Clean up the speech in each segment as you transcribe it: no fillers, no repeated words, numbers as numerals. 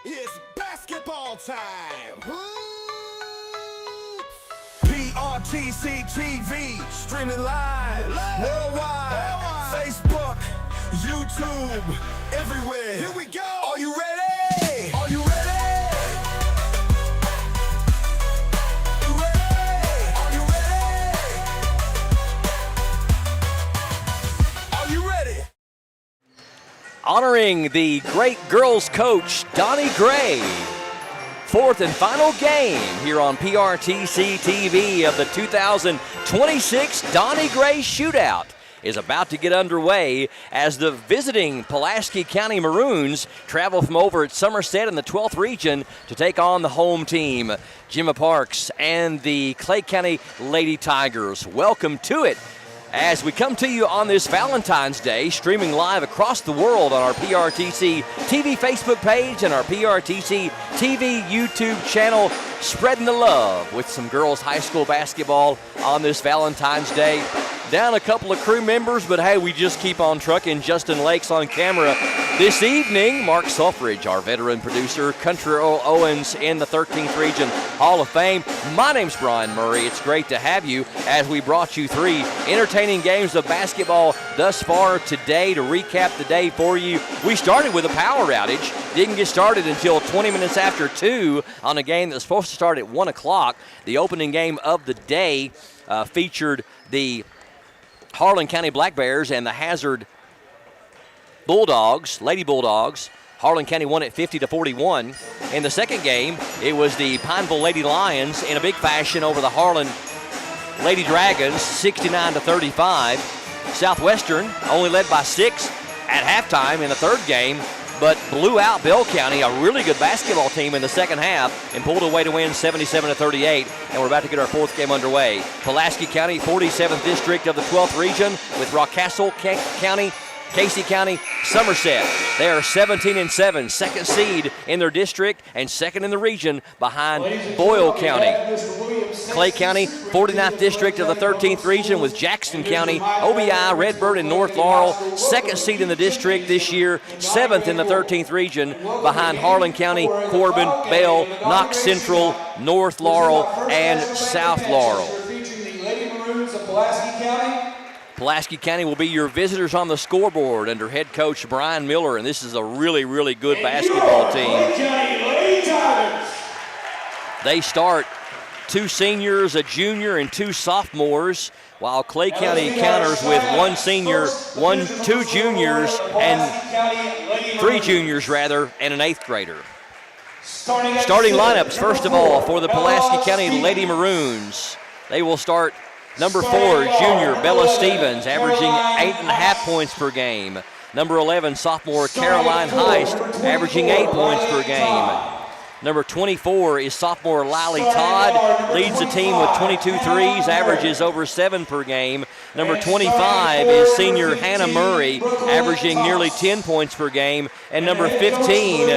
It's basketball time. PRTC TV, streaming live, worldwide, Facebook, YouTube, everywhere. Here we go. Are you ready? Are you ready? Honoring the great girls coach, Donnie Gray. Fourth and final game here on PRTC TV of the 2026 Donnie Gray Shootout is about to get underway as the visiting Pulaski County Maroons travel from over at Somerset in the 12th region to take on the home team, Gemma Parks and the Clay County Lady Tigers. Welcome to it. As we come to you on this Valentine's Day, streaming live across the world on our PRTC TV Facebook page and our PRTC TV YouTube channel, spreading the love with some girls high school basketball on this Valentine's Day. Down a couple of crew members, but hey, we just keep on trucking. Justin Lakes on camera this evening. Mark Selfridge, our veteran producer. Country Earl Owens in the 13th Region Hall of Fame. My name's Brian Murray. It's great to have you as we brought you three entertaining games of basketball thus far today. To recap the day for you, we started with a power outage. Didn't get started until 20 minutes after 2 on a game that's supposed to start at 1 o'clock. The opening game of the day featured the Harlan County Black Bears and the Hazard Bulldogs, Lady Bulldogs. Harlan County won it 50-41. In the second game, it was the Pineville Lady Lions in a big fashion over the Harlan Lady Dragons, 69-35. Southwestern only led by 6 at halftime in the third game, but blew out Bell County, a really good basketball team in the second half, and pulled away to win 77-38. And we're about to get our fourth game underway. Pulaski County, 47th district of the 12th region, with Rockcastle County, Casey County, Somerset. They are 17-7, second seed in their district and second in the region behind Boyle County. Clay County, 49th district of the 13th region with Jackson County, OBI, Redbird, and North Laurel. Second seed in the district this year, 7th in the 13th region behind Harlan County, Corbin, Bell, Knox Central, North Laurel, and South Laurel. Featuring the Lady Maroons of Pulaski County. Pulaski County will be your visitors on the scoreboard under head coach Brian Miller, and this is a really, really good basketball team. They start 2 seniors, a junior, and 2 sophomores, while Clay County counters with 1 senior, 2 juniors, and 3 juniors, rather, and an 8th grader. Starting lineups, first of all, for the Pulaski County Lady Maroons. They will start number 4, junior Bella Stevens, averaging 8.5 points per game. Number 11, sophomore Caroline Heist, averaging 8 points per game. Number 24 is sophomore Lily Todd, leads the team with 22 threes, averages over 7 per game. Number 25 is senior Hannah Murray, averaging nearly 10 points per game. And number 15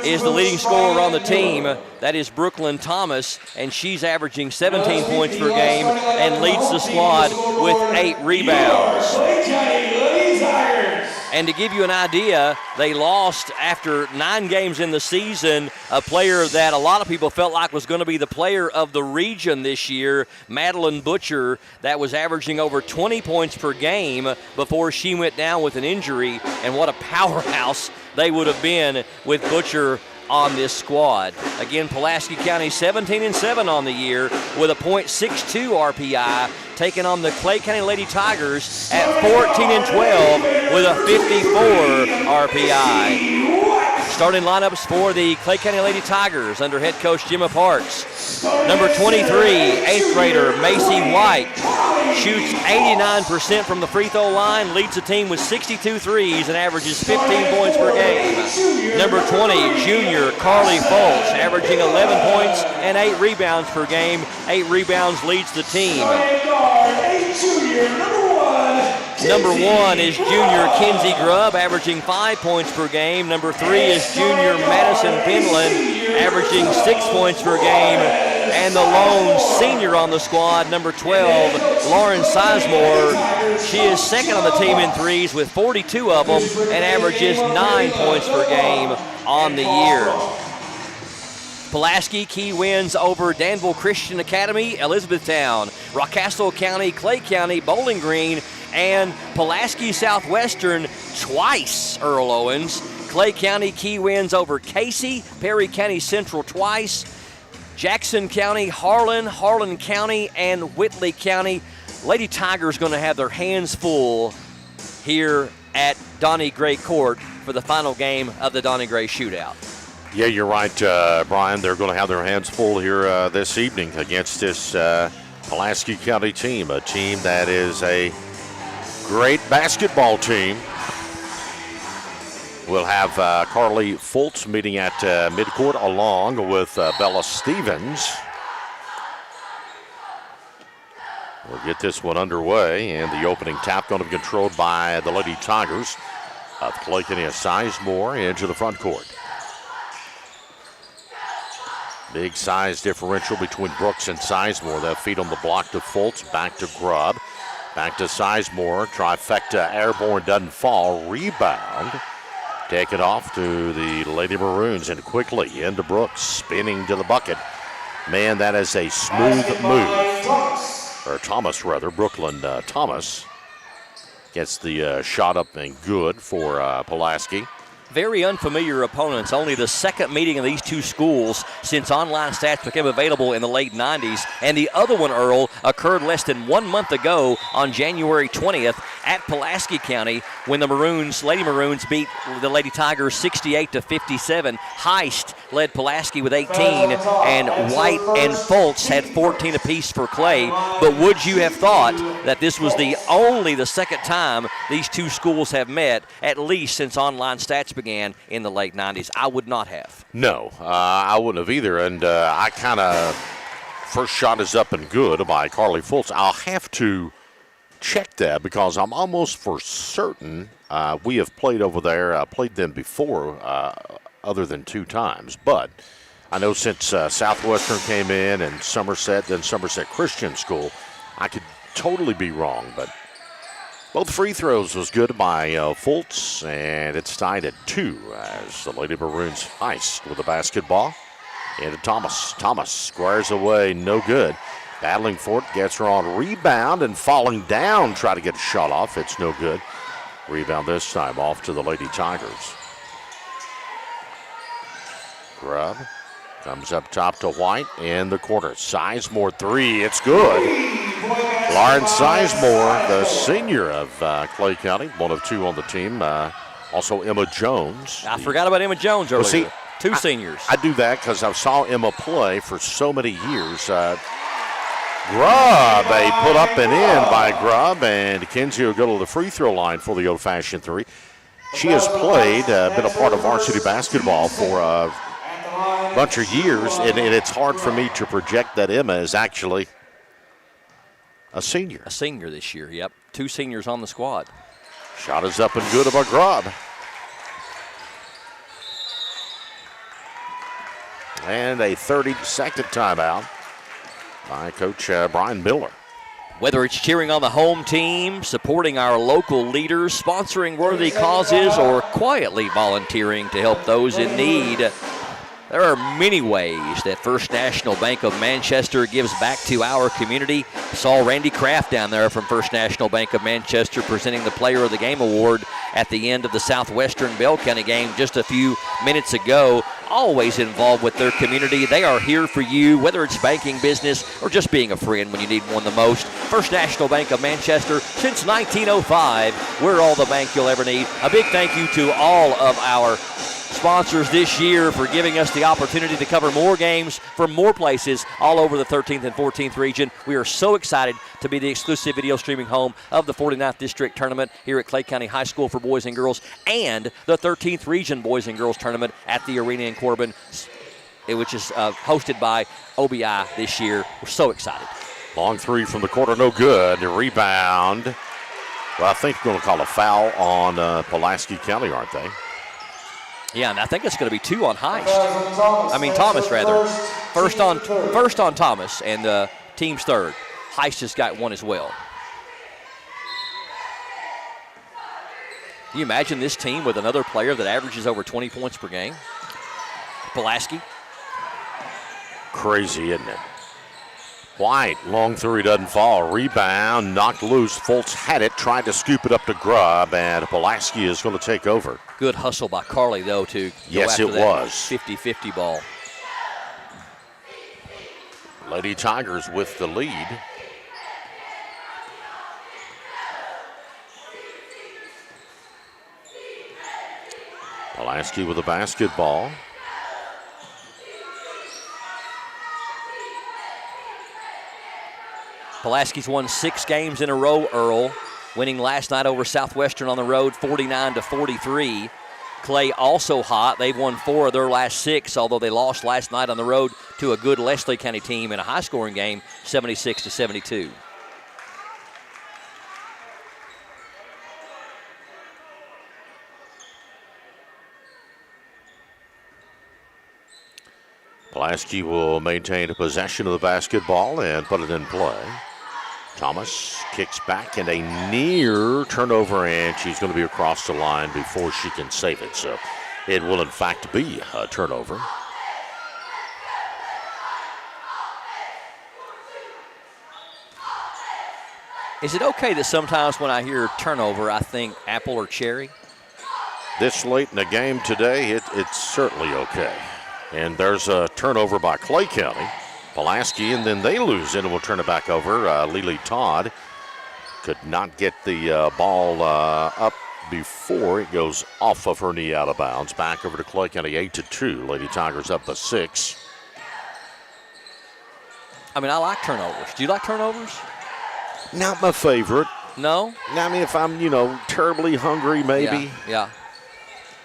is the leading scorer on the team. That is Brooklyn Thomas, and she's averaging 17 points per game and leads the squad with 8 rebounds. And to give you an idea, they lost after 9 games in the season a player that a lot of people felt like was going to be the player of the region this year, Madeline Butcher, that was averaging over 20 points per game before she went down with an injury. And what a powerhouse they would have been with Butcher on this squad. Again, Pulaski County 17-7 on the year with a .62 RPI, taking on the Clay County Lady Tigers at 14-12 with a 54 RPI. Starting lineups for the Clay County Lady Tigers under head coach Gemma Parks. Number 23, 8th grader Macy White, shoots 89% from the free throw line, leads the team with 62 threes and averages 15 points per game. Number 20, junior Carly Fulch, averaging 11 points and 8 rebounds per game. 8 rebounds, leads the team. Number 1 is junior Kinsey Grubb, averaging 5 points per game. Number 3 is junior Madison Finland, averaging 6 points per game. And the lone senior on the squad, number 12, Lauren Sizemore. She is second on the team in threes with 42 of them and averages 9 points per game on the year. Pulaski key wins over Danville Christian Academy, Elizabethtown, Rockcastle County, Clay County, Bowling Green, and Pulaski Southwestern twice, Earl Owens. Clay County key wins over Casey, Perry County Central twice, Jackson County, Harlan County, and Whitley County. Lady Tigers going to have their hands full here at Donnie Gray Court for the final game of the Donnie Gray Shootout. Yeah, you're right, Brian. They're going to have their hands full here this evening against this Pulaski County team, a team that is a great basketball team. We'll have Carly Fultz meeting at midcourt along with Bella Stevens. We'll get this one underway, and the opening tap going to be controlled by the Lady Tigers of Clay County Sizemore into the front court. Big size differential between Brooks and Sizemore. That feed on the block to Fultz, back to Grubb, back to Sizemore. Trifecta airborne, doesn't fall. Rebound. Take it off to the Lady Maroons and quickly into Brooks, spinning to the bucket. Man, that is a smooth move. Or Thomas, rather. Brooklyn Thomas gets the shot up and good for Pulaski. Very unfamiliar opponents. Only the second meeting of these two schools since online stats became available in the late 90s. And the other one, Earl, occurred less than 1 month ago on January 20th at Pulaski County when the Lady Maroons beat the Lady Tigers 68-57. Heist led Pulaski with 18, and White and Fultz had 14 apiece for Clay. But would you have thought that this was only the second time these two schools have met, at least since online stats began in the late 90s? I would not have. No, I wouldn't have either. And I kind of, first shot is up and good by Carly Fultz. I'll have to check that because I'm almost for certain we have played over there, played them before other than 2 times. But I know since Southwestern came in and Somerset, then Somerset Christian School, I could totally be wrong, but both free throws was good by Fultz, and it's tied at 2 as the Lady Maroons heist with the basketball. Into Thomas. Thomas squares away, no good. Battling for it, gets her on rebound and falling down, try to get a shot off. It's no good. Rebound this time off to the Lady Tigers. Grubb comes up top to White in the corner. Sizemore 3, it's good. Lauren Sizemore, the senior of Clay County, 1 of 2 on the team. Also Emma Jones. I forgot about Emma Jones earlier. See, 2 seniors. I do that because I saw Emma play for so many years. Grubb, a put up and in by Grubb, and Kinsey will go to the free throw line for the old-fashioned 3. She has played, been a part of varsity basketball for a bunch of years, and it's hard for me to project that Emma is actually a senior. A senior this year, yep. 2 seniors on the squad. Shot is up and good by Grubb. And a 30-second timeout by Coach Brian Miller. Whether it's cheering on the home team, supporting our local leaders, sponsoring worthy causes, or quietly volunteering to help those in need, there are many ways that First National Bank of Manchester gives back to our community. Saw Randy Kraft down there from First National Bank of Manchester presenting the Player of the Game Award at the end of the Southwestern Bell County game just a few minutes ago. Always involved with their community. They are here for you, whether it's banking, business, or just being a friend when you need one the most. First National Bank of Manchester, since 1905, we're all the bank you'll ever need. A big thank you to all of our sponsors this year for giving us the opportunity to cover more games from more places all over the 13th and 14th region. We are so excited to be the exclusive video streaming home of the 49th District Tournament here at Clay County High School for boys and girls, and the 13th Region Boys and Girls Tournament at the arena in Corbin, which is hosted by OBI this year. We're so excited. Long 3 from the corner, no good. The rebound. Well, I think they're going to call a foul on Pulaski County, aren't they? Yeah, and I think it's going to be 2 on Heist. Thomas, rather. First on Thomas, and team's third. Heist has got 1 as well. Can you imagine this team with another player that averages over 20 points per game? Pulaski. Crazy, isn't it? White, long three doesn't fall. Rebound, knocked loose. Fultz had it, tried to scoop it up to Grubb, and Pulaski is going to take over. Good hustle by Carly, though, to go Yes, after it that was. 50-50 ball. Lady Tigers with the lead. Pulaski with a basketball. Pulaski's won 6 games in a row, Earl, winning last night over Southwestern on the road 49-43. Clay also hot. They've won 4 of their last 6, although they lost last night on the road to a good Leslie County team in a high-scoring game, 76-72. Pulaski will maintain possession of the basketball and put it in play. Thomas kicks back and a near turnover, and she's going to be across the line before she can save it. So it will, in fact, be a turnover. Is it okay that sometimes when I hear turnover, I think apple or cherry? This late in the game today, it's certainly okay. And there's a turnover by Clay County. Pulaski, and then they lose it and will turn it back over. Lily Todd could not get the ball up before it goes off of her knee out of bounds. Back over to Clay County, 8-2. Lady Tigers up by 6. I mean, I like turnovers. Do you like turnovers? Not my favorite. No? I mean, if I'm, terribly hungry, maybe. Yeah.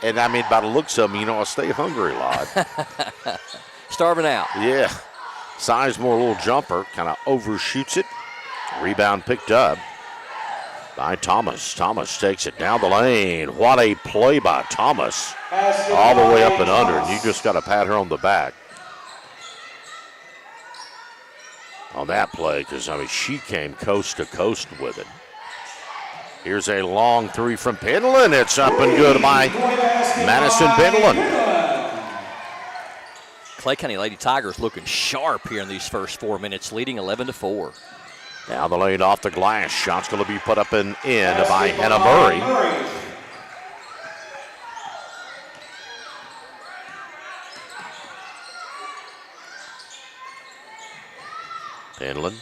And I mean, by the looks of them, I stay hungry a lot. Starving out. Yeah. Sizemore, a little jumper, kind of overshoots it. Rebound picked up by Thomas. Thomas takes it down the lane. What a play by Thomas. All the way up and under, and you just got to pat her on the back on that play because, she came coast to coast with it. Here's a long three from Pendleton. It's up and good by Madison Pendleton. Clay County Lady Tigers looking sharp here in these first 4 minutes, leading 11-4. Down the lane off the glass. Shot's going to be put up and in by Hannah Murray. Pendleton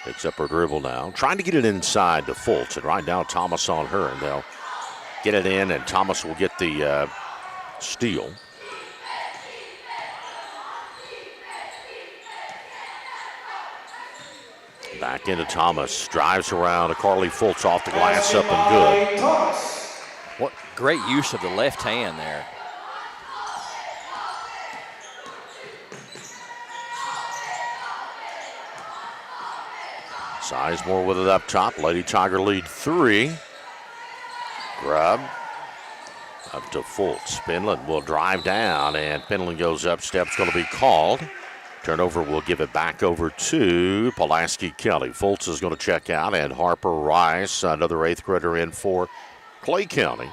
picks up her dribble now. Trying to get it inside to Fultz. And right now Thomas on her. And they'll get it in, and Thomas will get the steal. Back into Thomas, drives around. Carly Fultz off the glass, up and good. What great use of the left hand there. Sizemore with it up top. Lady Tiger lead 3. Grubb up to Fultz. Pendleton will drive down, and Pendleton goes up. Step's going to be called. Turnover will give it back over to Pulaski County. Fultz is going to check out, and Harper Rice, another 8th grader, in for Clay County.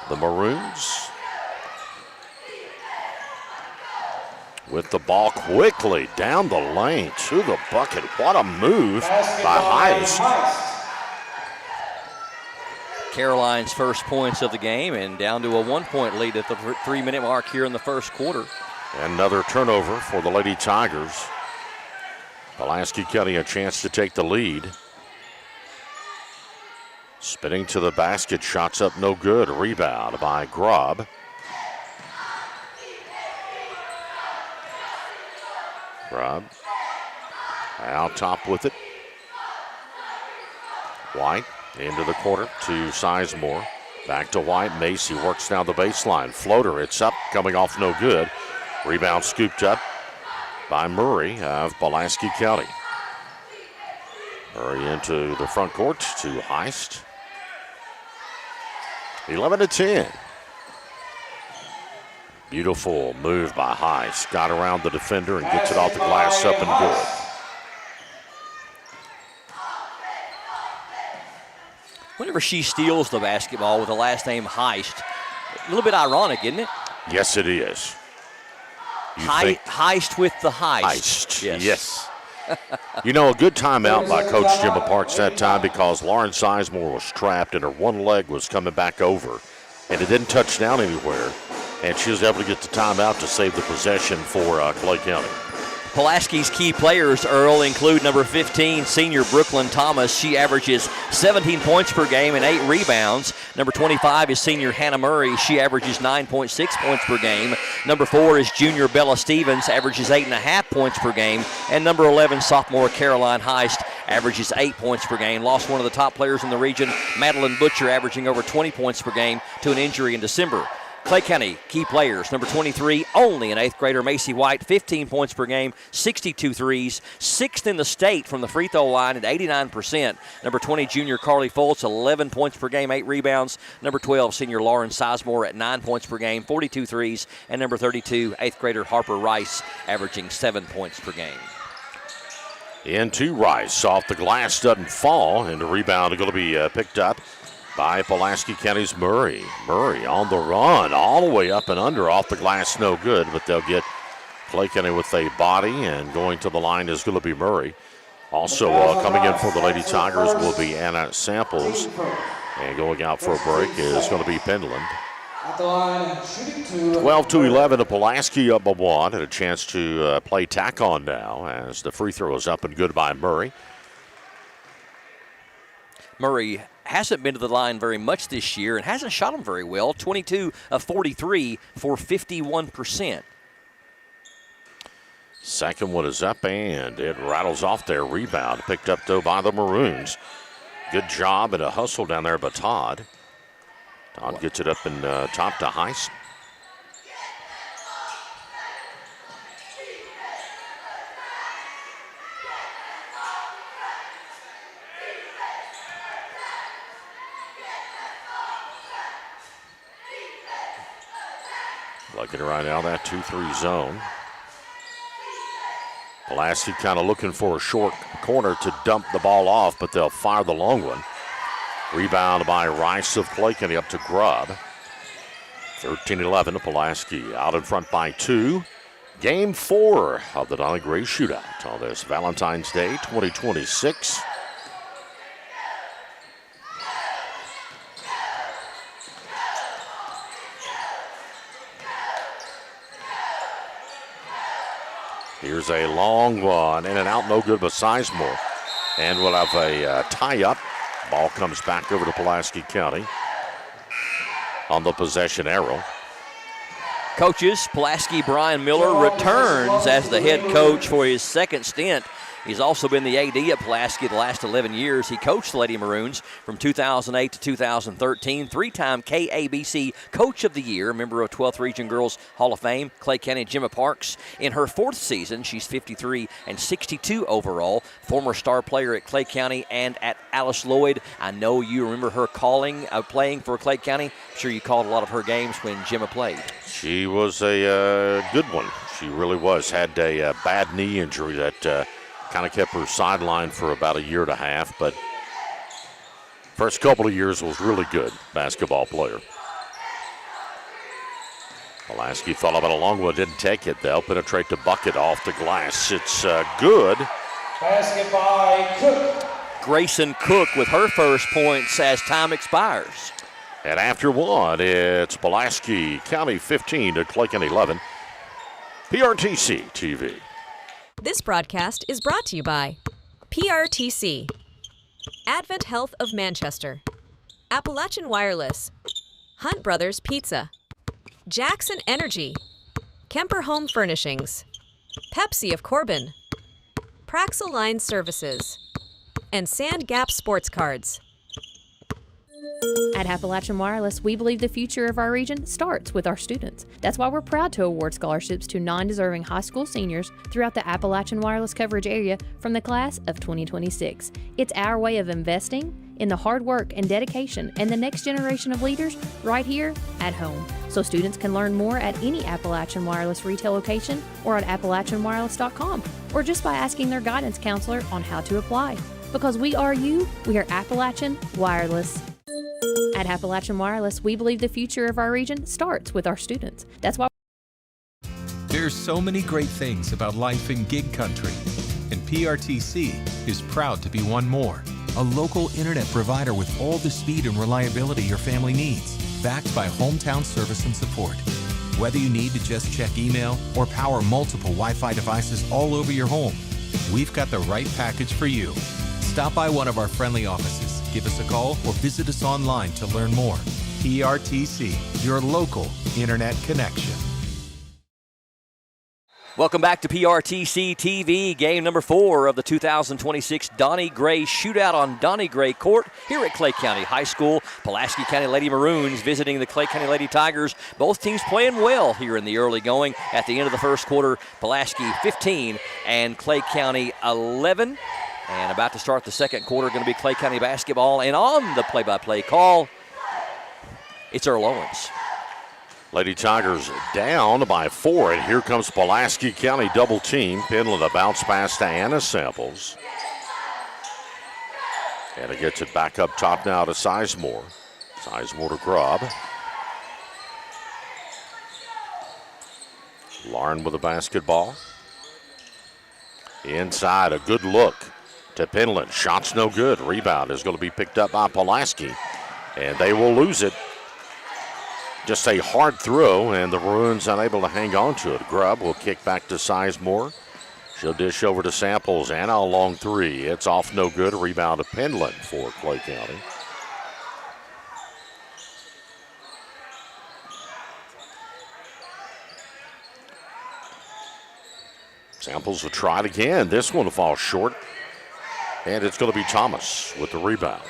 The Maroons with the ball quickly down the lane to the bucket. What a move by Heist. Caroline's first points of the game, and down to a 1-point lead at the 3-minute mark here in the first quarter. Another turnover for the Lady Tigers. Pulaski County a chance to take the lead. Spinning to the basket, shots up no good. Rebound by Grubb. Grubb out top with it. White into the corner to Sizemore. Back to White. Macy works down the baseline. Floater, it's up, coming off no good. Rebound scooped up by Murray of Pulaski County. Murray into the front court to Heist. 11-10. Beautiful move by Heist. Got around the defender and gets it off the glass, up and good. Whenever she steals the basketball with the last name Heist, a little bit ironic, isn't it? Yes, it is. Heist with the heist. Heist. Yes. You know, a good timeout by Coach Jim Parks that time because Lauren Sizemore was trapped and her one leg was coming back over. And it didn't touch down anywhere. And she was able to get the timeout to save the possession for Clay County. Pulaski's key players, Earl, include number 15, senior Brooklyn Thomas. She averages 17 points per game and 8 rebounds. Number 25 is senior Hannah Murray. She averages 9.6 points per game. Number 4 is junior Bella Stevens, averages 8.5 points per game. And number 11, sophomore Caroline Heist, averages 8 points per game. Lost one of the top players in the region, Madeline Butcher, averaging over 20 points per game to an injury in December. Clay County key players, number 23, only an 8th grader, Macy White, 15 points per game, 62 threes, 6th in the state from the free throw line at 89%. Number 20, junior Carly Fultz, 11 points per game, 8 rebounds. Number 12, senior Lauren Sizemore at 9 points per game, 42 threes. And number 32, 8th grader Harper Rice, averaging 7 points per game. Into Rice, off the glass, doesn't fall, and the rebound is going to be picked up by Pulaski County's Murray. Murray on the run, all the way up and under, off the glass, no good, but they'll get Clay County with a body, and going to the line is going to be Murray. Also coming in for the Lady Tigers will be Anna Samples, and going out for a break is going to be Penland. 12-11 to Pulaski up by 1, and a chance to play tack on now as the free throw is up and good by Murray. Murray hasn't been to the line very much this year and hasn't shot them very well. 22 of 43 for 51%. Second one is up, and it rattles off their rebound. Picked up, though, by the Maroons. Good job and a hustle down there by Todd. Todd gets it up and top to Heist. Looking right now, that 2-3 zone. Pulaski kind of looking for a short corner to dump the ball off, but they'll fire the long one. Rebound by Rice of Clay County up to Grubb. 13-11 to Pulaski. Out in front by 2. Game 4 of the Donnie Gray Shootout on this Valentine's Day 2026. Here's a long one, in and out, no good, but Sizemore. And we'll have a tie-up. Ball comes back over to Pulaski County on the possession arrow. Coaches, Pulaski Brian Miller returns as the head coach for his second stint. He's also been the AD at Pulaski the last 11 years. He coached the Lady Maroons from 2008 to 2013, 3-time KABC Coach of the Year, member of 12th Region Girls Hall of Fame, Clay County Gemma Parks. In her 4th season, she's 53 and 62 overall, former star player at Clay County and at Alice Lloyd. I know you remember her playing for Clay County. I'm sure you called a lot of her games when Gemma played. She was a good one. She really was. Had a bad knee injury that kind of kept her sidelined for about a year and a half, but first couple of years was really good basketball player. Pulaski thought about a long one, didn't take it. They'll penetrate the bucket off the glass. It's good. Basket by Cook. Grayson Cook with her first points as time expires. And after one, it's Pulaski County 15 to Clay County 11. PRTC TV. This broadcast is brought to you by PRTC, Advent Health of Manchester, Appalachian Wireless, Hunt Brothers Pizza, Jackson Energy, Kemper Home Furnishings, Pepsi of Corbin, Praxel Line Services, and Sand Gap Sports Cards. At Appalachian Wireless, we believe the future of our region starts with our students. That's why we're proud to award scholarships to non-deserving high school seniors throughout the Appalachian Wireless coverage area from the class of 2026. It's our way of investing in the hard work and dedication and the next generation of leaders right here at home. So students can learn more at any Appalachian Wireless retail location or at AppalachianWireless.com, or just by asking their guidance counselor on how to apply. Because we are you, we are Appalachian Wireless. At Appalachian Wireless, we believe the future of our region starts with our students. That's why There's so many great things about life in gig country, and PRTC is proud to be one more. A local internet provider with all the speed and reliability your family needs, backed by hometown service and support. Whether you need to just check email or power multiple Wi-Fi devices all over your home, we've got the right package for you. Stop by one of our friendly offices, give us a call, or visit us online to learn more. PRTC, your local internet connection. Welcome back to PRTC TV, game number 4 of the 2026 Donnie Gray Shootout on Donnie Gray Court here at Clay County High School. Pulaski County Lady Maroons visiting the Clay County Lady Tigers. Both teams playing well here in the early going. At the end of the first quarter, Pulaski 15 and Clay County 11. And about to start the second quarter, going to be Clay County basketball. And on the play-by-play call, it's Earl Owens. Lady Tigers down by 4, and here comes Pulaski County double team. Penland a bounce pass to Anna Samples. Anna gets it back up top now to Sizemore. Sizemore to Grubb. Lauren with the basketball. Inside, a good look to Penland. Shot's no good. Rebound is going to be picked up by Pulaski, and they will lose it. Just a hard throw, and the Maroons unable to hang on to it. Grubb will kick back to Sizemore. She'll dish over to Samples. Anna a long three. It's off no good. A rebound to Penland for Clay County. Samples will try it again. This one will fall short, and it's going to be Thomas with the rebound.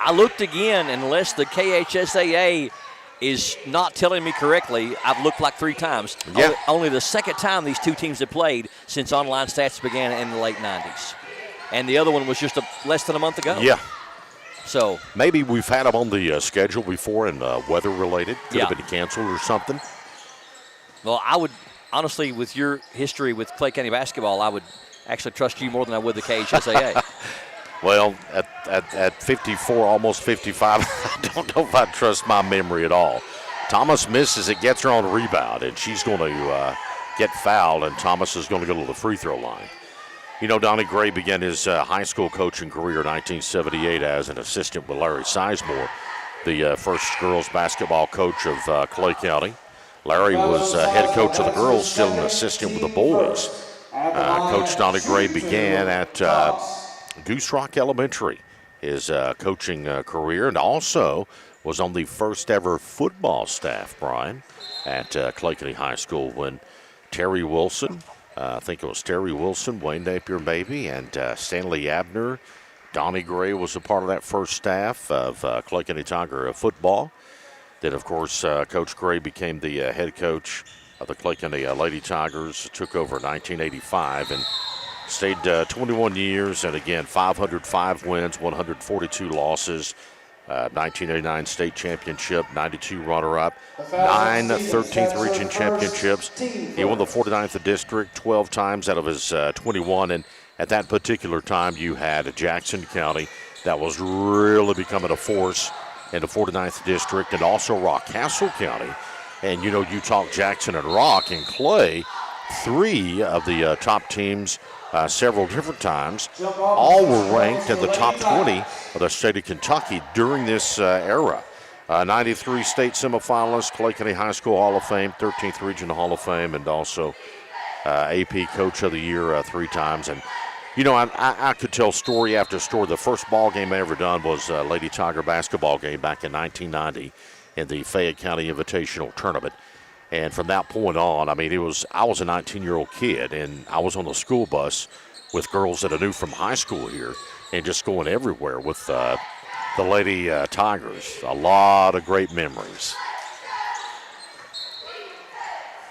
I looked again, and unless the KHSAA is not telling me correctly, I've looked like 3 times. Yeah. Only the second time these two teams have played since online stats began in the late 90s. And the other one was just less than a month ago. Yeah. So maybe we've had them on the schedule before and weather-related. Could Yeah. have been canceled or something. well, I would, honestly, with your history with Clay County basketball, I would actually trust you more than I would the KHSAA. Well, at 54, almost 55, I don't know if I trust my memory at all. Thomas misses it, gets her on a rebound, and she's going to get fouled, and Thomas is going to go to the free throw line. You know, Donnie Gray began his high school coaching career in 1978 as an assistant with Larry Sizemore, the first girls basketball coach of Clay County. Larry was head coach of the girls, still an assistant with the boys. Coach Donnie Gray began at Goose Rock Elementary, his coaching career, and also was on the first ever football staff, Brian, at Clay County High School when Terry Wilson, I think it was Terry Wilson, Wayne Napier maybe, and Stanley Abner. Donnie Gray was a part of that first staff of Clay County Tiger football. Then, of course, Coach Gray became the head coach of the Clay County Lady Tigers, took over in 1985, and stayed 21 years, and again, 505 wins, 142 losses, 1989 state championship, 92 runner-up, 9 13th region championships. He won the 49th district 12 times out of his 21, and at that particular time, you had Jackson County that was really becoming a force in the 49th district, and also Rockcastle County. And, you know, you talk Jackson and Rock and Clay, 3 of the top teams several different times. All were ranked in the top 20 of the state of Kentucky during this era. 93 state semifinalists, Clay County High School Hall of Fame, 13th Region Hall of Fame, and also AP Coach of the Year 3 times. And, you know, I could tell story after story. The first ball game I ever done was a Lady Tiger basketball game back in 1990 in the Fayette County Invitational Tournament. And from that point on, I mean, I was a 19-year-old kid, and I was on the school bus with girls that I knew from high school here and just going everywhere with the Lady Tigers. A lot of great memories.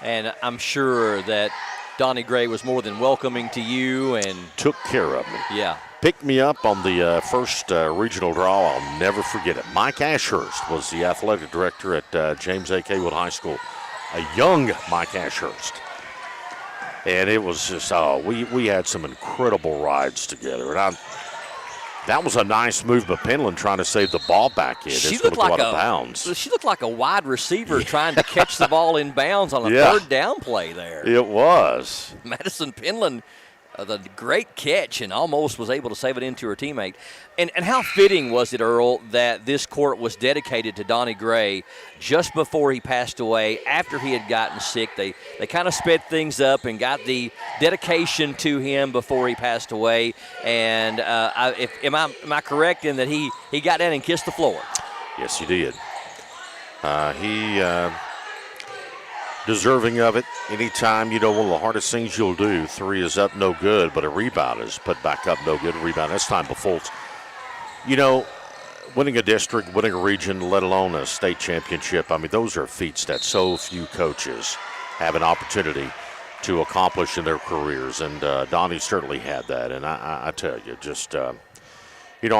And I'm sure that Donnie Gray was more than welcoming to you and took care of me. Yeah. Picked me up on the first regional draw. I'll never forget it. Mike Ashurst was the athletic director at James A. Kaywood High School. A young Mike Ashurst. And it was just, we had some incredible rides together. And that was a nice move by Penland trying to save the ball back in. She It's looked going to like go out of bounds. She looked like a wide receiver trying to catch the ball in bounds on a third down play there. It was. Madison Penland, the great catch, and almost was able to save it into her teammate. And how fitting was it, Earl, that this court was dedicated to Donnie Gray just before he passed away, after he had gotten sick. They kind of sped things up and got the dedication to him before he passed away. And am I correct in that he got down and kissed the floor? Yes, he did. He deserving of it. Anytime, one of the hardest things you'll do, 3 is up, no good, but a rebound is put back up, no good, rebound. That's time before Fultz. Winning a district, winning a region, let alone a state championship, those are feats that so few coaches have an opportunity to accomplish in their careers, and Donnie certainly had that. And I tell you, just, I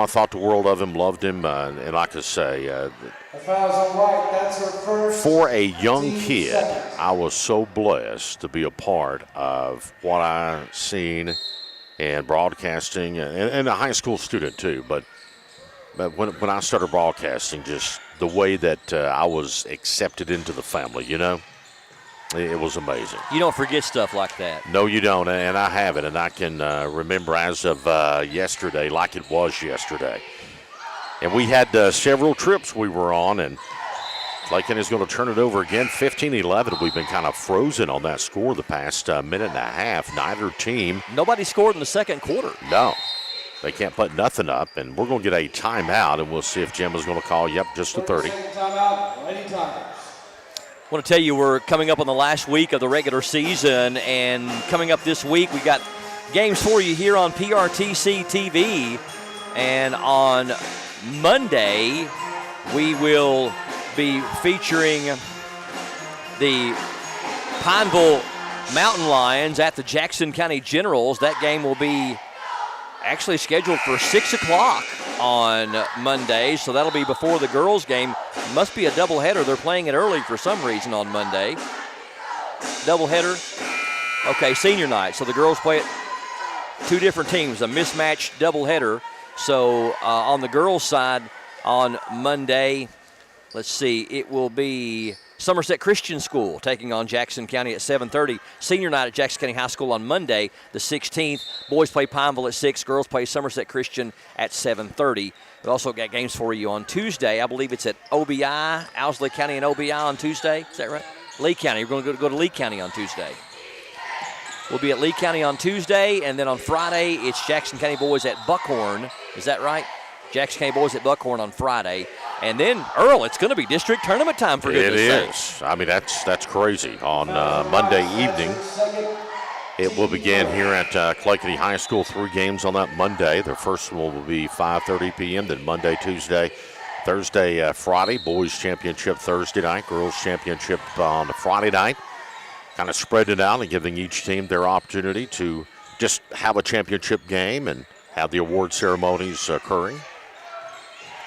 thought the world of him, loved him, and like I say, for a young kid, I was so blessed to be a part of what I seen in broadcasting, and a high school student too, but when I started broadcasting, just the way that I was accepted into the family, it was amazing. You don't forget stuff like that. No, you don't, and I have it, and I can remember as of yesterday, like it was yesterday. And we had several trips we were on, and Clayton is going to turn it over again, 15-11. We've been kind of frozen on that score the past minute and a half. Neither team. Nobody scored in the second quarter. No. They can't put nothing up, and we're going to get a timeout, and we'll see if Gemma's going to call, just a 30. Timeout, Lady Tigers. I want to tell you we're coming up on the last week of the regular season, and coming up this week we got games for you here on PRTC TV. And on Monday we will be featuring the Pineville Mountain Lions at the Jackson County Generals. That game will be actually scheduled for 6 o'clock on Monday, so that'll be before the girls' game. Must be a doubleheader. They're playing it early for some reason on Monday. Doubleheader. Okay, senior night. So the girls play it 2 different teams, a mismatched doubleheader. So on the girls' side on Monday, let's see, it will be Somerset Christian School taking on Jackson County at 7:30. Senior night at Jackson County High School on Monday, the 16th. Boys play Pineville at 6. Girls play Somerset Christian at 7:30. We also got games for you on Tuesday. I believe it's at OBI, Owsley County and OBI on Tuesday. Is that right? Lee County. We're going to go to Lee County on Tuesday. We'll be at Lee County on Tuesday, and then on Friday, it's Jackson County boys at Buckhorn. Is that right? Jackson County boys at Buckhorn on Friday. And then, Earl, it's going to be district tournament time for goodness sake. It is. I mean, that's crazy. On Monday evening, it will begin here at Clay County High School. 3 games on that Monday. The first one will be 5:30 p.m., then Monday, Tuesday, Thursday, Friday. Boys championship Thursday night, girls championship on Friday night. Kind of spread it out and giving each team their opportunity to just have a championship game and have the award ceremonies occurring.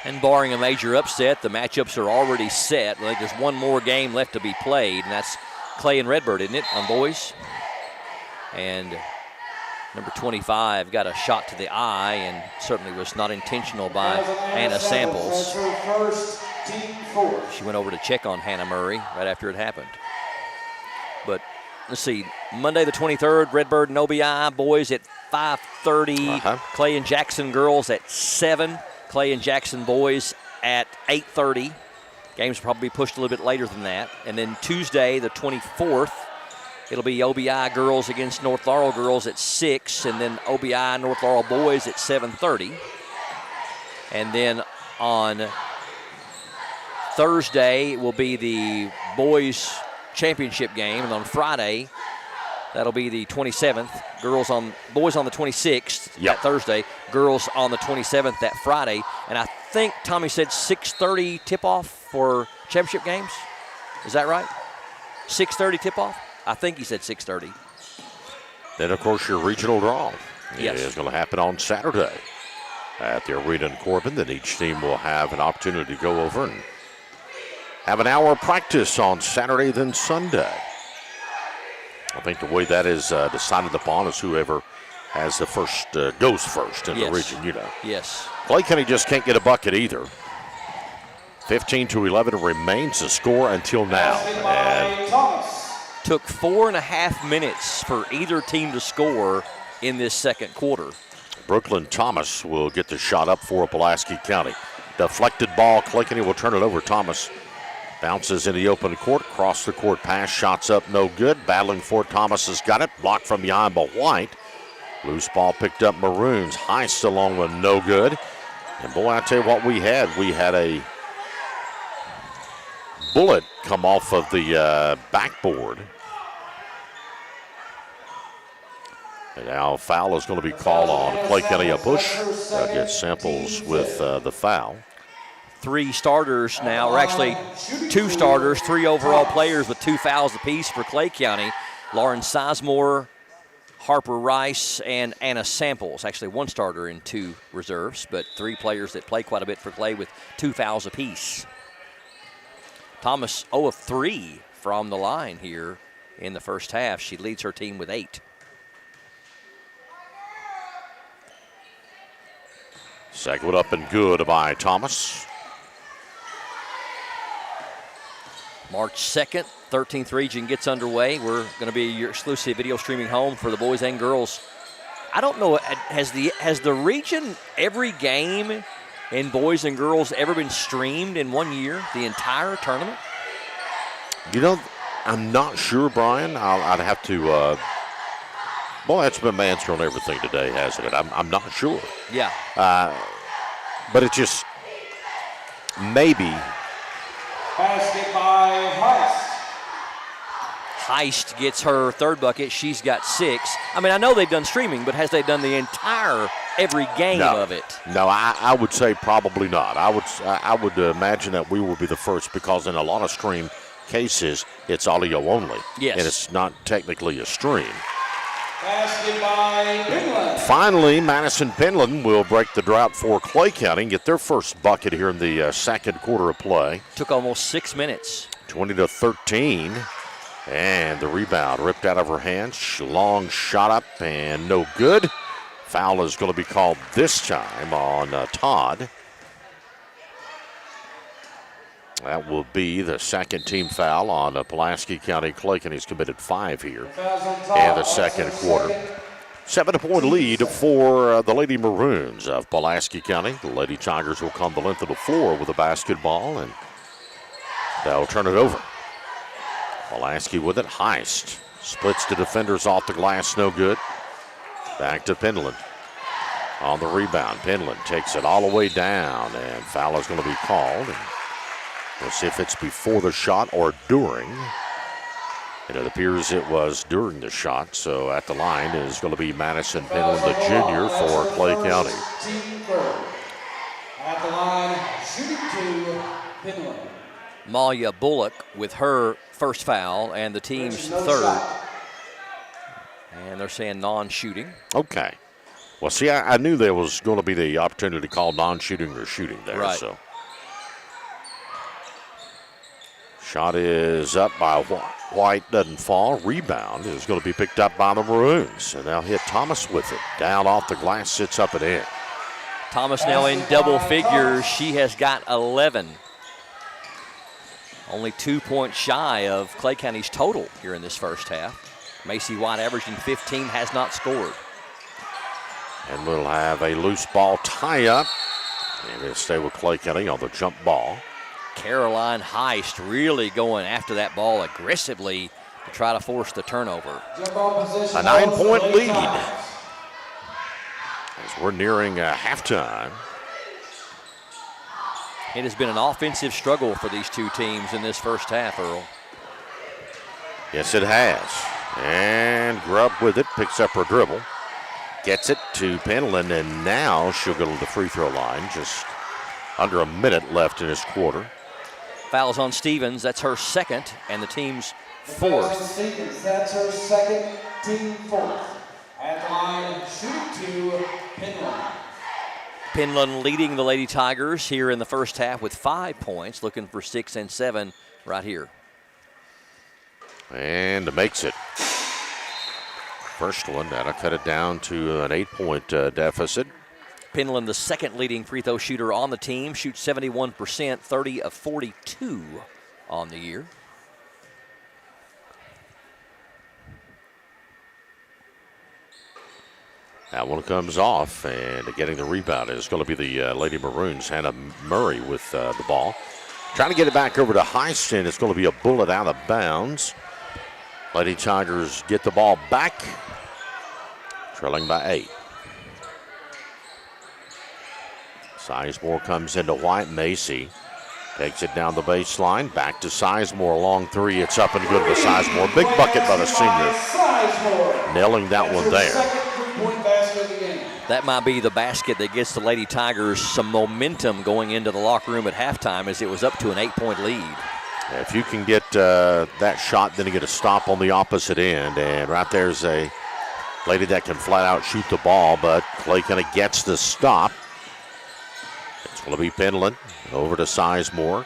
And barring a major upset, the matchups are already set. I think there's one more game left to be played, and that's Clay and Redbird, isn't it, on boys? And number 25 got a shot to the eye and certainly was not intentional by Anna Samples. She went over to check on Hannah Murray right after it happened. But let's see, Monday the 23rd, Redbird and OBI boys at 5:30. Clay and Jackson girls at 7. Clay and Jackson boys at 8:30. Games will probably be pushed a little bit later than that. And then Tuesday, the 24th, it'll be OBI girls against North Laurel girls at 6, and then OBI North Laurel boys at 7:30. And then on Thursday will be the boys championship game, and on Friday, that'll be the 27th. Boys on the 26th that Thursday. Girls on the 27th that Friday. And I think Tommy said 6:30 tip-off for championship games. Is that right? 6:30 tip-off? I think he said 6:30. Then, of course, your regional draw Yes. is going to happen on Saturday at the arena in Corbin. Then each team will have an opportunity to go over and have an hour of practice on Saturday, then Sunday. I think the way that is decided upon is whoever has the first, goes first in the region, you know. Yes. Clay County just can't get a bucket either. 15-11 remains the score until now. And took 4.5 minutes for either team to score in this second quarter. Brooklyn Thomas will get the shot up for Pulaski County. Deflected ball, Clay County will turn it over. Thomas bounces in the open court, cross the court pass, shots up, no good. Battling for it, Thomas has got it, blocked from behind by White. Loose ball picked up Maroons. Heist along with no good. And boy, I tell you what we had a bullet come off of the backboard. And now foul is going to be called on Clay County. A push. They'll get Samples with the foul. 3 starters now, or actually 2 starters, 3 overall players with 2 fouls apiece for Clay County. Lauren Sizemore, Harper Rice, and Anna Samples. Actually 1 starter and 2 reserves, but 3 players that play quite a bit for Clay with 2 fouls apiece. Thomas 0 of 3 from the line here in the first half. She leads her team with 8. Second one up and good by Thomas. March 2nd, 13th region gets underway. We're going to be your exclusive video streaming home for the boys and girls. I don't know, has the region, every game in boys and girls ever been streamed in one year, the entire tournament? You know, I'm not sure, Brian. I'd have to. Boy, that's been my answer on everything today, hasn't it? I'm not sure. Yeah. But it just maybe. Basket by Heist. Heist gets her 3rd bucket. She's got 6. I mean, I know they've done streaming, but has they done the entire every game of it? No, I would say probably not. I would imagine that we will be the first because in a lot of stream cases, it's audio only. Yes. And it's not technically a stream. Basket by Finland. Finally, Madison Penland will break the drought for Clay County and get their first bucket here in the second quarter of play. Took almost 6 minutes. 20-13. And the rebound ripped out of her hands. Long shot up and no good. Foul is going to be called this time on Todd. That will be the second team foul on Pulaski County. Clay County's committed 5 here in the second quarter. 7-point lead for the Lady Maroons of Pulaski County. The Lady Tigers will come the length of the floor with a basketball, and they'll turn it over. Pulaski with it. Heist splits the defenders off the glass, no good. Back to Penland on the rebound. Penland takes it all the way down, and foul is going to be called. And we'll see if it's before the shot or during. And it appears it was during the shot, so at the line is going to be Madison Penland, the junior, for Clay County. At the line, shooting 2, Finland. Malia Bullock with her first foul and the team's 3rd. And they're saying non-shooting. Okay. Well, see, I knew there was going to be the opportunity to call non-shooting or shooting there. Right. So. Shot is up by White, doesn't fall. Rebound is going to be picked up by the Maroons. And they'll hit Thomas with it. Down off the glass, sits up and in. Thomas now in double figures. She has got 11. Only 2 points shy of Clay County's total here in this first half. Macy White averaging 15, has not scored. And we'll have a loose ball tie-up. And they'll stay with Clay County on the jump ball. Caroline Heist really going after that ball aggressively to try to force the turnover. A 9-point lead as we're nearing halftime. It has been an offensive struggle for these two teams in this first half, Earl. Yes, it has. And Grubb with it, picks up her dribble. Gets it to Penland, and now she'll go to the free throw line. Just under a minute left in this quarter. Fouls on Stevens. That's her 2nd, and the team's 4th. Stevens, that's her 2nd, team 4th. At the line, shooting 2, Finland. Penland leading the Lady Tigers here in the first half with 5 points, looking for 6 and 7 right here. And makes it. First one, that'll cut it down to an 8-point deficit. Penland, the second leading free throw shooter on the team, shoots 71%, 30 of 42 on the year. That one comes off, and getting the rebound is going to be the Lady Maroons. Hannah Murray with the ball. Trying to get it back over to Heiston. It's going to be a bullet out of bounds. Lady Tigers get the ball back, trailing by 8. Sizemore comes into White. Macy takes it down the baseline. Back to Sizemore. Long three. It's up and good to Sizemore. Big bucket by the senior. Nailing that one there. That might be the basket that gets the Lady Tigers some momentum going into the locker room at halftime, as it was up to an 8-point lead. If you can get that shot, then you get a stop on the opposite end. And right there's a lady that can flat out shoot the ball, but Clay kind of gets the stop. It's going to be Penland. Over to Sizemore.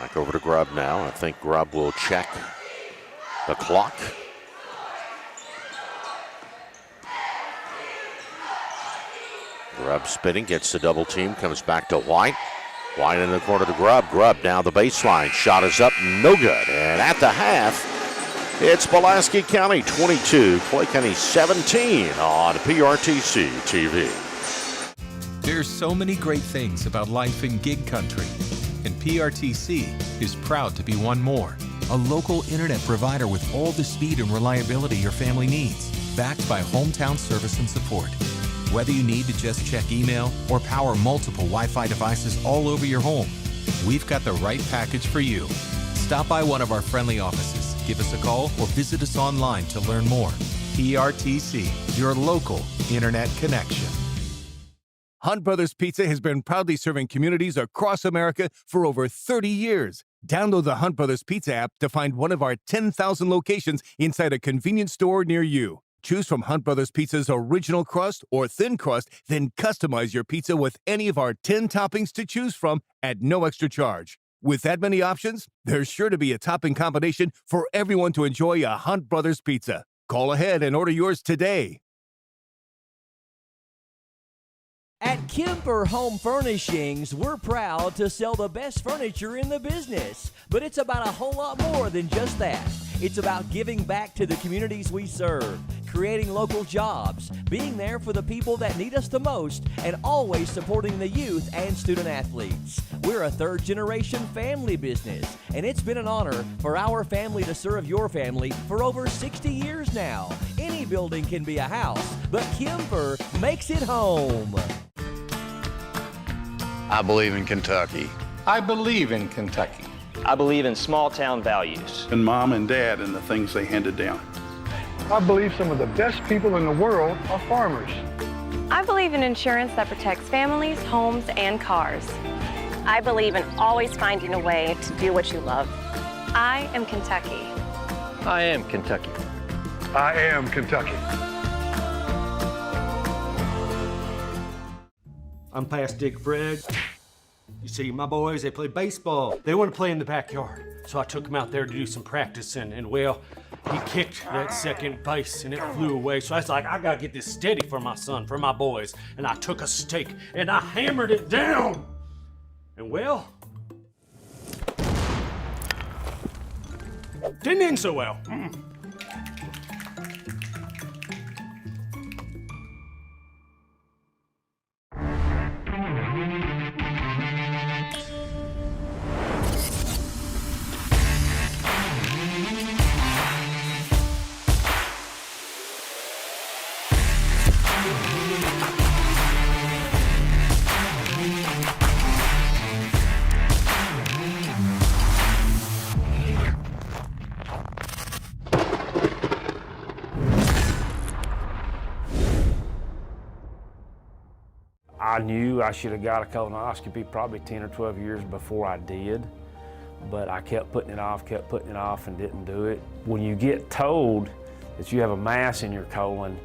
Back over to Grubb now. I think Grubb will check the clock. Grubb spinning, gets the double team, comes back to White. White in the corner to Grubb. Grubb down the baseline. Shot is up, no good. And at the half, it's Pulaski County 22, Clay County 17 on PRTC TV. There's so many great things about life in gig country, and PRTC is proud to be one more. A local internet provider with all the speed and reliability your family needs, backed by hometown service and support. Whether you need to just check email or power multiple Wi-Fi devices all over your home, we've got the right package for you. Stop by one of our friendly offices, give us a call, or visit us online to learn more. PRTC, your local internet connection. Hunt Brothers Pizza has been proudly serving communities across America for over 30 years. Download the Hunt Brothers Pizza app to find one of our 10,000 locations inside a convenience store near you. Choose from Hunt Brothers Pizza's original crust or thin crust, then customize your pizza with any of our 10 toppings to choose from at no extra charge. With that many options, there's sure to be a topping combination for everyone to enjoy a Hunt Brothers Pizza. Call ahead and order yours today. At Kemper Home Furnishings, we're proud to sell the best furniture in the business. But it's about a whole lot more than just that. It's about giving back to the communities we serve, creating local jobs, being there for the people that need us the most, and always supporting the youth and student athletes. We're a third-generation family business, and it's been an honor for our family to serve your family for over 60 years now. Any building can be a house, but Kemper makes it home. I believe in Kentucky. I believe in Kentucky. I believe in small town values. And mom and dad and the things they handed down. I believe some of the best people in the world are farmers. I believe in insurance that protects families, homes, and cars. I believe in always finding a way to do what you love. I am Kentucky. I am Kentucky. I am Kentucky. I'm past Dick Fred. You see, my boys, they play baseball. They want to play in the backyard. So I took them out there to do some practicing, and well, he kicked that second base and it flew away. So I was like, I gotta get this steady for my son, for my boys. And I took a stake and I hammered it down. And well, didn't end so well. I knew I should have got a colonoscopy probably 10 or 12 years before I did, but I kept putting it off, and didn't do it. When you get told that you have a mass in your colon,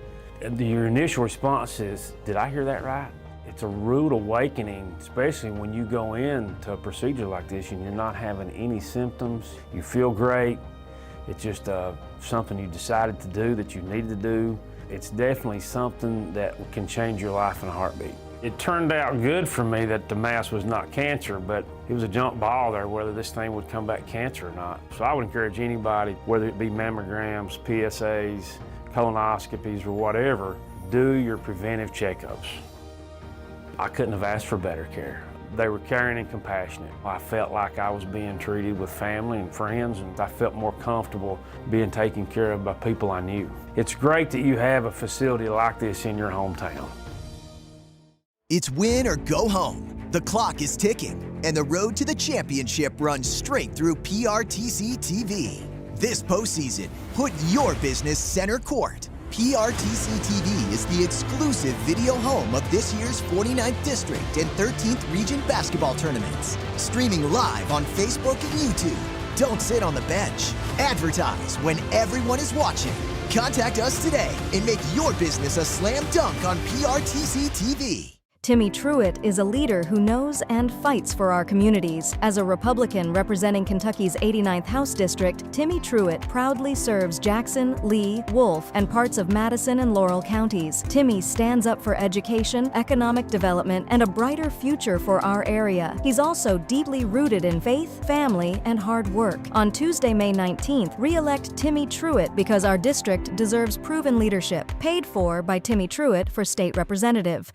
your initial response is, did I hear that right? It's a rude awakening, especially when you go in to a procedure like this and you're not having any symptoms. You feel great, It's just something you decided to do, that you needed to do. It's definitely something that can change your life in a heartbeat. It turned out good for me that the mass was not cancer, but it was a jump ball there whether this thing would come back cancer or not. So I would encourage anybody, whether it be mammograms, PSAs, colonoscopies, or whatever, do your preventive checkups. I couldn't have asked for better care. They were caring and compassionate. I felt like I was being treated with family and friends, and I felt more comfortable being taken care of by people I knew. It's great that you have a facility like this in your hometown. It's win or go home. The clock is ticking, and the road to the championship runs straight through PRTC TV. This postseason, put your business center court. PRTC TV is the exclusive video home of this year's 49th District and 13th Region basketball tournaments. Streaming live on Facebook and YouTube. Don't sit on the bench. Advertise when everyone is watching. Contact us today and make your business a slam dunk on PRTC TV. Timmy Truitt is a leader who knows and fights for our communities. As a Republican representing Kentucky's 89th House District, Timmy Truitt proudly serves Jackson, Lee, Wolfe, and parts of Madison and Laurel counties. Timmy stands up for education, economic development, and a brighter future for our area. He's also deeply rooted in faith, family, and hard work. On Tuesday, May 19th, re-elect Timmy Truitt because our district deserves proven leadership. Paid for by Timmy Truitt for state representative.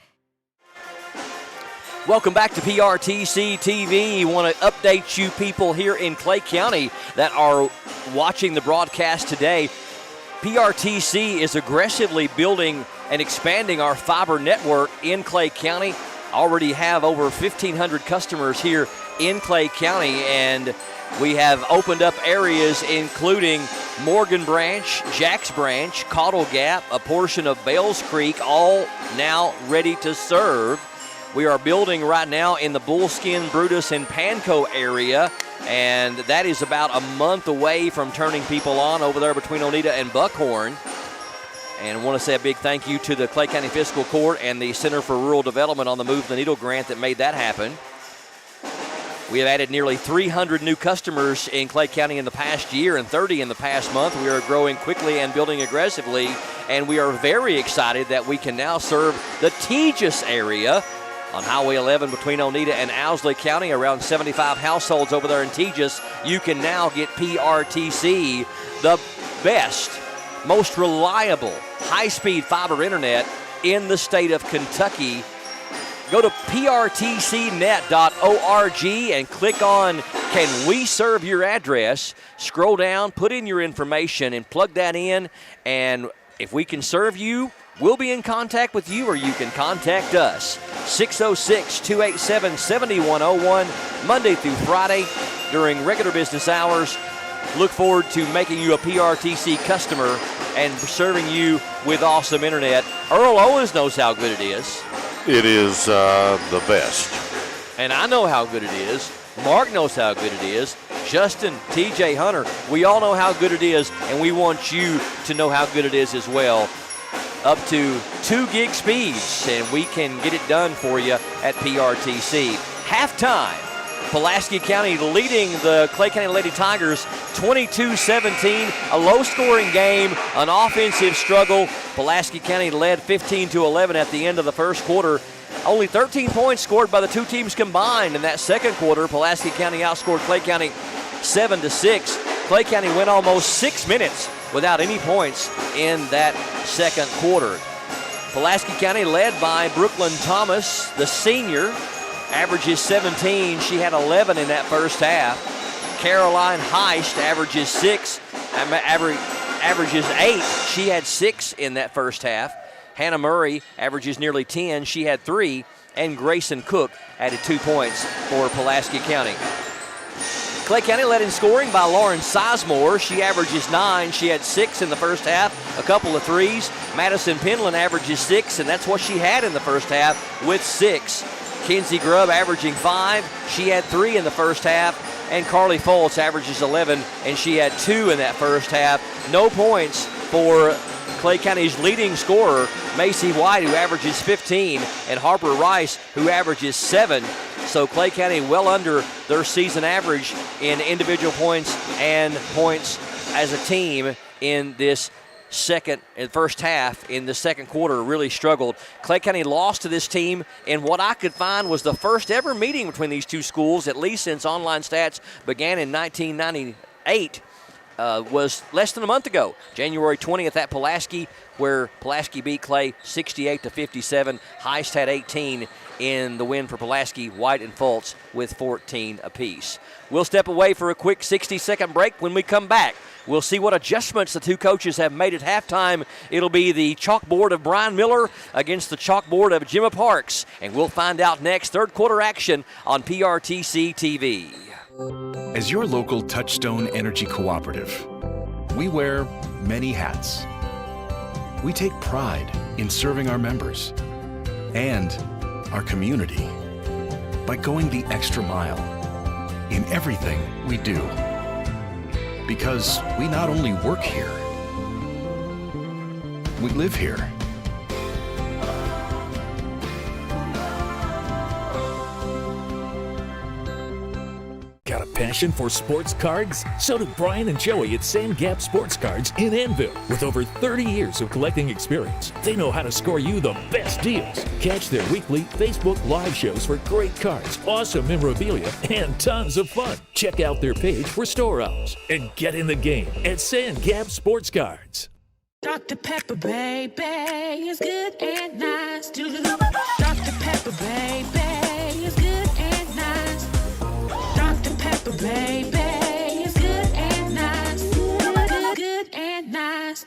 Welcome back to PRTC TV. Want to update you people here in Clay County that are watching the broadcast today. PRTC is aggressively building and expanding our fiber network in Clay County. Already have over 1,500 customers here in Clay County, and we have opened up areas including Morgan Branch, Jacks Branch, Caudle Gap, a portion of Bales Creek, all now ready to serve. We are building right now in the Bullskin, Brutus, and Panko area, and that is about a month away from turning people on over there between Oneida and Buckhorn. And I want to say a big thank you to the Clay County Fiscal Court and the Center for Rural Development on the Move the Needle grant that made that happen. We have added nearly 300 new customers in Clay County in the past year and 30 in the past month. We are growing quickly and building aggressively, and we are very excited that we can now serve the Tejas area on Highway 11 between Oneida and Owsley County. Around 75 households over there in Tejas. You can now get PRTC, the best, most reliable, high-speed fiber internet in the state of Kentucky. Go to prtcnet.org and click on Can We Serve Your Address? Scroll down, put in your information, and plug that in. And if we can serve you, we'll be in contact with you, or you can contact us. 606-287-7101, Monday through Friday during regular business hours. Look forward to making you a PRTC customer and serving you with awesome internet. Earl Owens knows how good it is. It is the best. And I know how good it is. Mark knows how good it is. Justin, TJ Hunter, we all know how good it is, and we want you to know how good it is as well. Up to 2 gig speeds, and we can get it done for you at PRTC. Halftime, Pulaski County leading the Clay County Lady Tigers 22-17, a low-scoring game, an offensive struggle. Pulaski County led 15-11 at the end of the first quarter. Only 13 points scored by the two teams combined in that second quarter. Pulaski County outscored Clay County 7-6. Clay County went almost 6 minutes without any points in that second quarter. Pulaski County led by Brooklyn Thomas, the senior, averages 17. She had 11 in that first half. Caroline Heist averages 8. She had 6 in that first half. Hannah Murray averages nearly 10. She had 3. And Grayson Cook added 2 points for Pulaski County. Clay County led in scoring by Lauren Sizemore. She averages 9. She had 6 in the first half, a couple of threes. Madison Penland averages 6, and that's what she had in the first half with 6. Kinsey Grubb averaging 5. She had 3 in the first half. And Carly Foltz averages 11, and she had 2 in that first half. No points for Clay County's leading scorer, Macy White, who averages 15, and Harper Rice, who averages 7. So Clay County well under their season average in individual points and points as a team in this first half in the second quarter really struggled. Clay County lost to this team in what I could find was the first ever meeting between these two schools, at least since online stats began in 1998. Was less than a month ago, January 20th at Pulaski, where Pulaski beat Clay 68-57. Heist had 18 in the win for Pulaski. White and Fultz with 14 apiece. We'll step away for a quick 60-second break. When we come back, we'll see what adjustments the two coaches have made at halftime. It'll be the chalkboard of Brian Miller against the chalkboard of Gemma Parks, and we'll find out next. Third quarter action on PRTC TV. As your local Touchstone Energy Cooperative, we wear many hats. We take pride in serving our members and our community by going the extra mile in everything we do. Because we not only work here, we live here. Got a passion for sports cards? So do Brian and Joey at Sand Gap Sports Cards in Annville. With over 30 years of collecting experience, they know how to score you the best deals. Catch their weekly Facebook Live shows for great cards, awesome memorabilia, and tons of fun. Check out their page for store hours and get in the game at Sand Gap Sports Cards. Dr. Pepper, baby, is good and nice. Dr. Pepper, baby, is good and nice. Dr. Pepper, baby, is good and nice. Good and nice.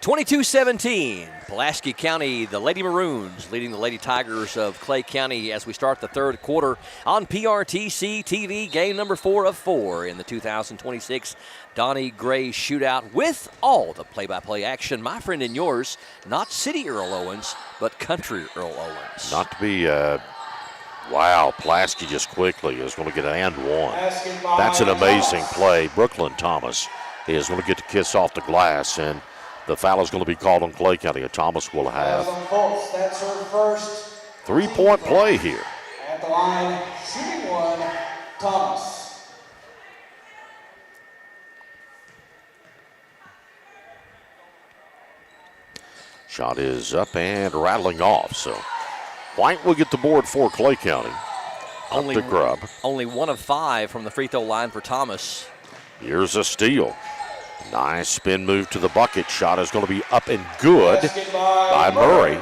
22-17, Pulaski County, the Lady Maroons leading the Lady Tigers of Clay County as we start the third quarter on PRTC TV, game number 4 of 4 in the 2026 Donnie Gray Shootout with all the play-by-play action. My friend and yours, not City Earl Owens, but Country Earl Owens. Not to be, wow, Pulaski just quickly is going to get an and one. That's an amazing play. Brooklyn Thomas is going to get to kiss off the glass, and the foul is going to be called on Clay County. Thomas will have That's her first three-point play here. at the line, shooting one, Thomas. Shot is up and rattling off, so White will get the board for Clay County. Only to Grubb. Only 1 of 5 from the free throw line for Thomas. Here's a steal. Nice spin move to the bucket. Shot is going to be up and good by Murray.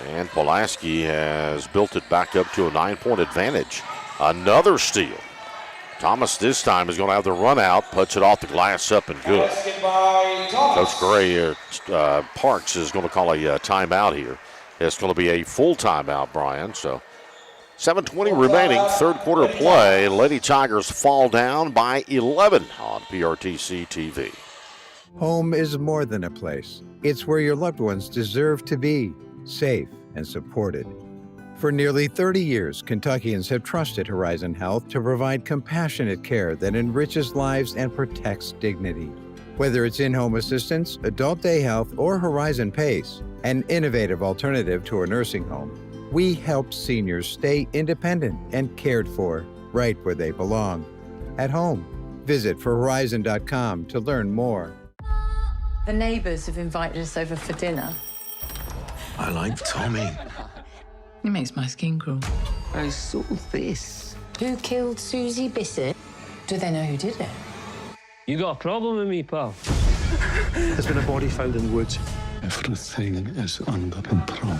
And Pulaski has built it back up to a 9-point advantage. Another steal. Thomas this time is going to have the run out, puts it off the glass up and good. Coach Gray, Parks is going to call a timeout here. It's going to be a full timeout, Brian. So 7:20 remaining, third quarter play. Lady Tigers fall down by 11 on PRTC TV. Home is more than a place. It's where your loved ones deserve to be, safe and supported. For nearly 30 years, Kentuckians have trusted Horizon Health to provide compassionate care that enriches lives and protects dignity. Whether it's in-home assistance, adult day health, or Horizon PACE, an innovative alternative to a nursing home, we help seniors stay independent and cared for right where they belong, at home. Visit forhorizon.com to learn more. The neighbours have invited us over for dinner. I like Tommy. It makes my skin crawl. I saw this. Who killed Susie Bissett? Do they know who did it? You got a problem with me, pal? There's been a body found in the woods. Everything is under control.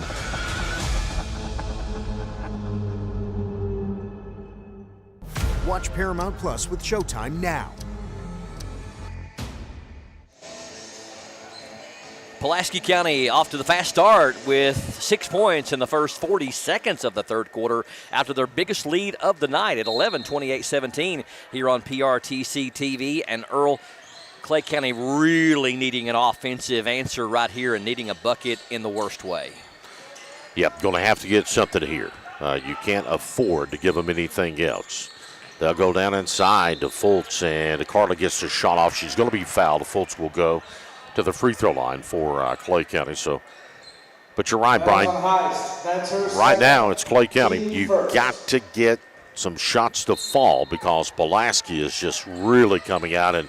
Watch Paramount Plus with Showtime now. Pulaski County off to the fast start with 6 points in the first 40 seconds of the third quarter after their biggest lead of the night at 11, 28-17 here on PRTC TV. And Earl, Clay County really needing an offensive answer right here and needing a bucket in the worst way. Yep, going to have to get something here. You can't afford to give them anything else. They'll go down inside to Fultz, and Carla gets the shot off. She's going to be fouled. Fultz will go to the free throw line for Clay County. So, but you're right, Brian. Right now, it's Clay County. You've got to get some shots to fall because Pulaski is just really coming out. And,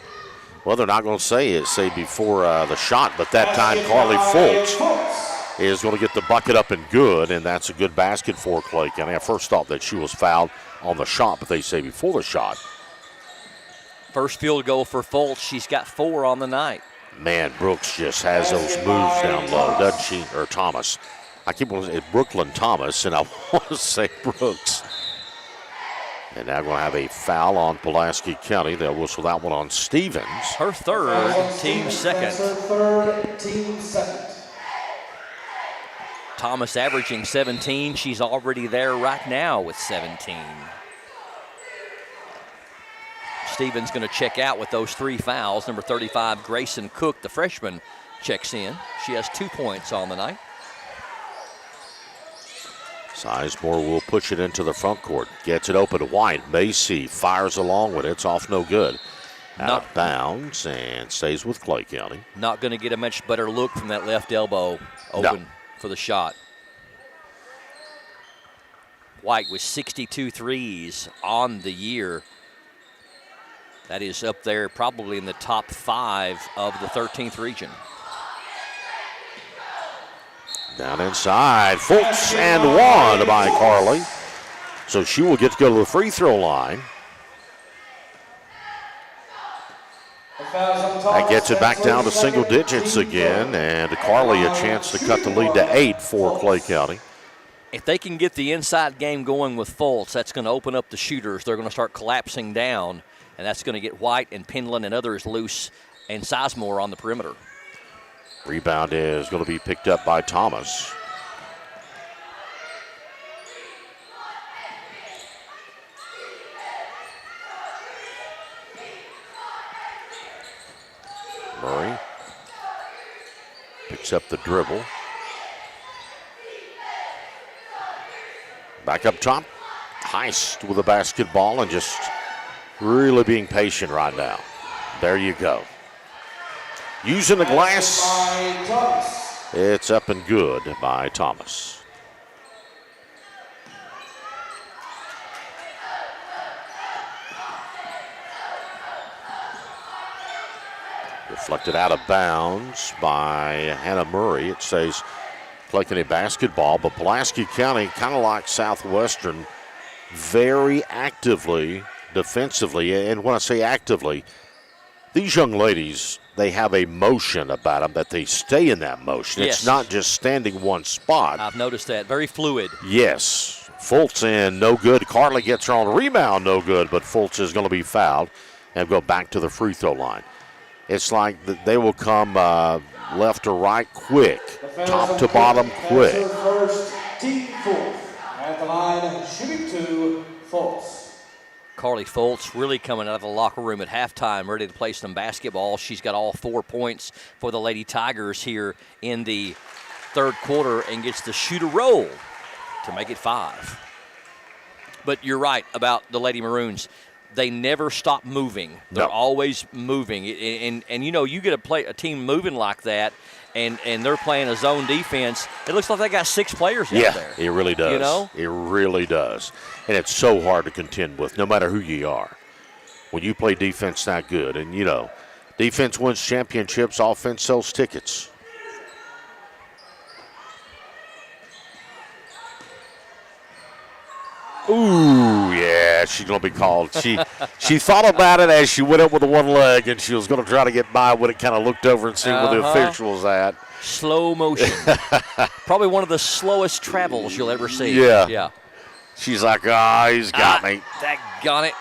well, they're not going to say before the shot, but that time Carly Fultz is going to get the bucket up and good, and that's a good basket for Clay County. I first thought that she was fouled on the shot, but they say before the shot. First field goal for Fultz. She's got 4 on the night. Man, Brooks just has those moves down low, doesn't she? Or Thomas. I keep wanting to say Brooklyn Thomas, and I want to say Brooks. And now going to have a foul on Pulaski County. They'll whistle that one on Stevens. Her third, team second. Her third, team second. Thomas averaging 17. She's already there right now with 17. Stevens going to check out with those 3 fouls. Number 35, Grayson Cook, the freshman, checks in. She has 2 points on the night. Sizemore will push it into the front court. Gets it open to White. Macy fires along with it. It's off no good. Out of bounds and stays with Clay County. Not going to get a much better look from that left elbow open for the shot. White with 62 threes on the year. That is up there probably in the top 5 of the 13th region. Down inside, Fultz and 1 by Carly. So she will get to go to the free throw line. That gets it back down to single digits again, and Carly a chance to cut the lead to 8 for Clay County. If they can get the inside game going with Fultz, that's going to open up the shooters. They're going to start collapsing down, and that's going to get White and Penland and others loose, and Sizemore on the perimeter. Rebound is going to be picked up by Thomas. Murray picks up the dribble. Back up top. Heist with a basketball and just really being patient right now. There you go. Using the glass. It's up and good by Thomas. Deflected out of bounds by Hannah Murray. It says Clay County basketball, but Pulaski County, kind of like Southwestern, very actively defensively. And when I say actively, these young ladies, they have a motion about them that they stay in that motion. Yes. It's not just standing one spot. I've noticed that. Very fluid. Yes. Fultz in, no good. Carly gets her on a rebound, no good, but Fultz is going to be fouled and go back to the free throw line. It's like they will come left to right quick, top to bottom quick. First, team fourth. At the line, shooting 2, Fultz. Carly Fultz really coming out of the locker room at halftime, ready to play some basketball. She's got all 4 points for the Lady Tigers here in the third quarter and gets to shoot a roll to make it 5. But you're right about the Lady Maroons. They never stop moving. They're always moving. And you know, you get a team moving like that, and they're playing a zone defense, it looks like they got 6 players out there. Yeah, it really does. You know? It really does. And it's so hard to contend with, no matter who you are. When you play defense that good, and, you know, defense wins championships, offense sells tickets. Ooh, yeah, she's going to be called. She thought about it as she went up with the one leg, and she was going to try to get by when it kind of looked over and see where the official was at. Slow motion. Probably one of the slowest travels you'll ever see. Yeah. She's like, he's got me. Daggone it.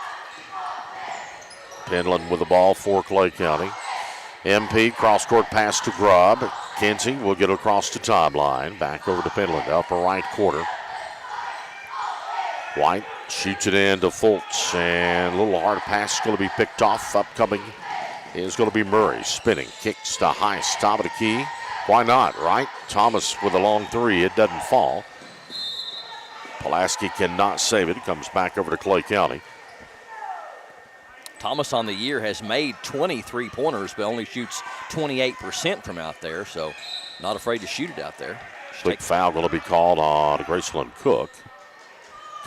Penland with the ball for Clay County. MP, cross-court pass to Grubb. Kinsey will get across the timeline. Back over to Penland, upper right quarter. White shoots it in to Fultz, and a little hard pass is going to be picked off. Upcoming is going to be Murray. Spinning, kicks to Heist, top of the key. Why not, right? Thomas with a long 3, it doesn't fall. Pulaski cannot save it. It comes back over to Clay County. Thomas on the year has made 23 pointers, but only shoots 28% from out there, so not afraid to shoot it out there. Quick foul going to be called on Graceland Cook.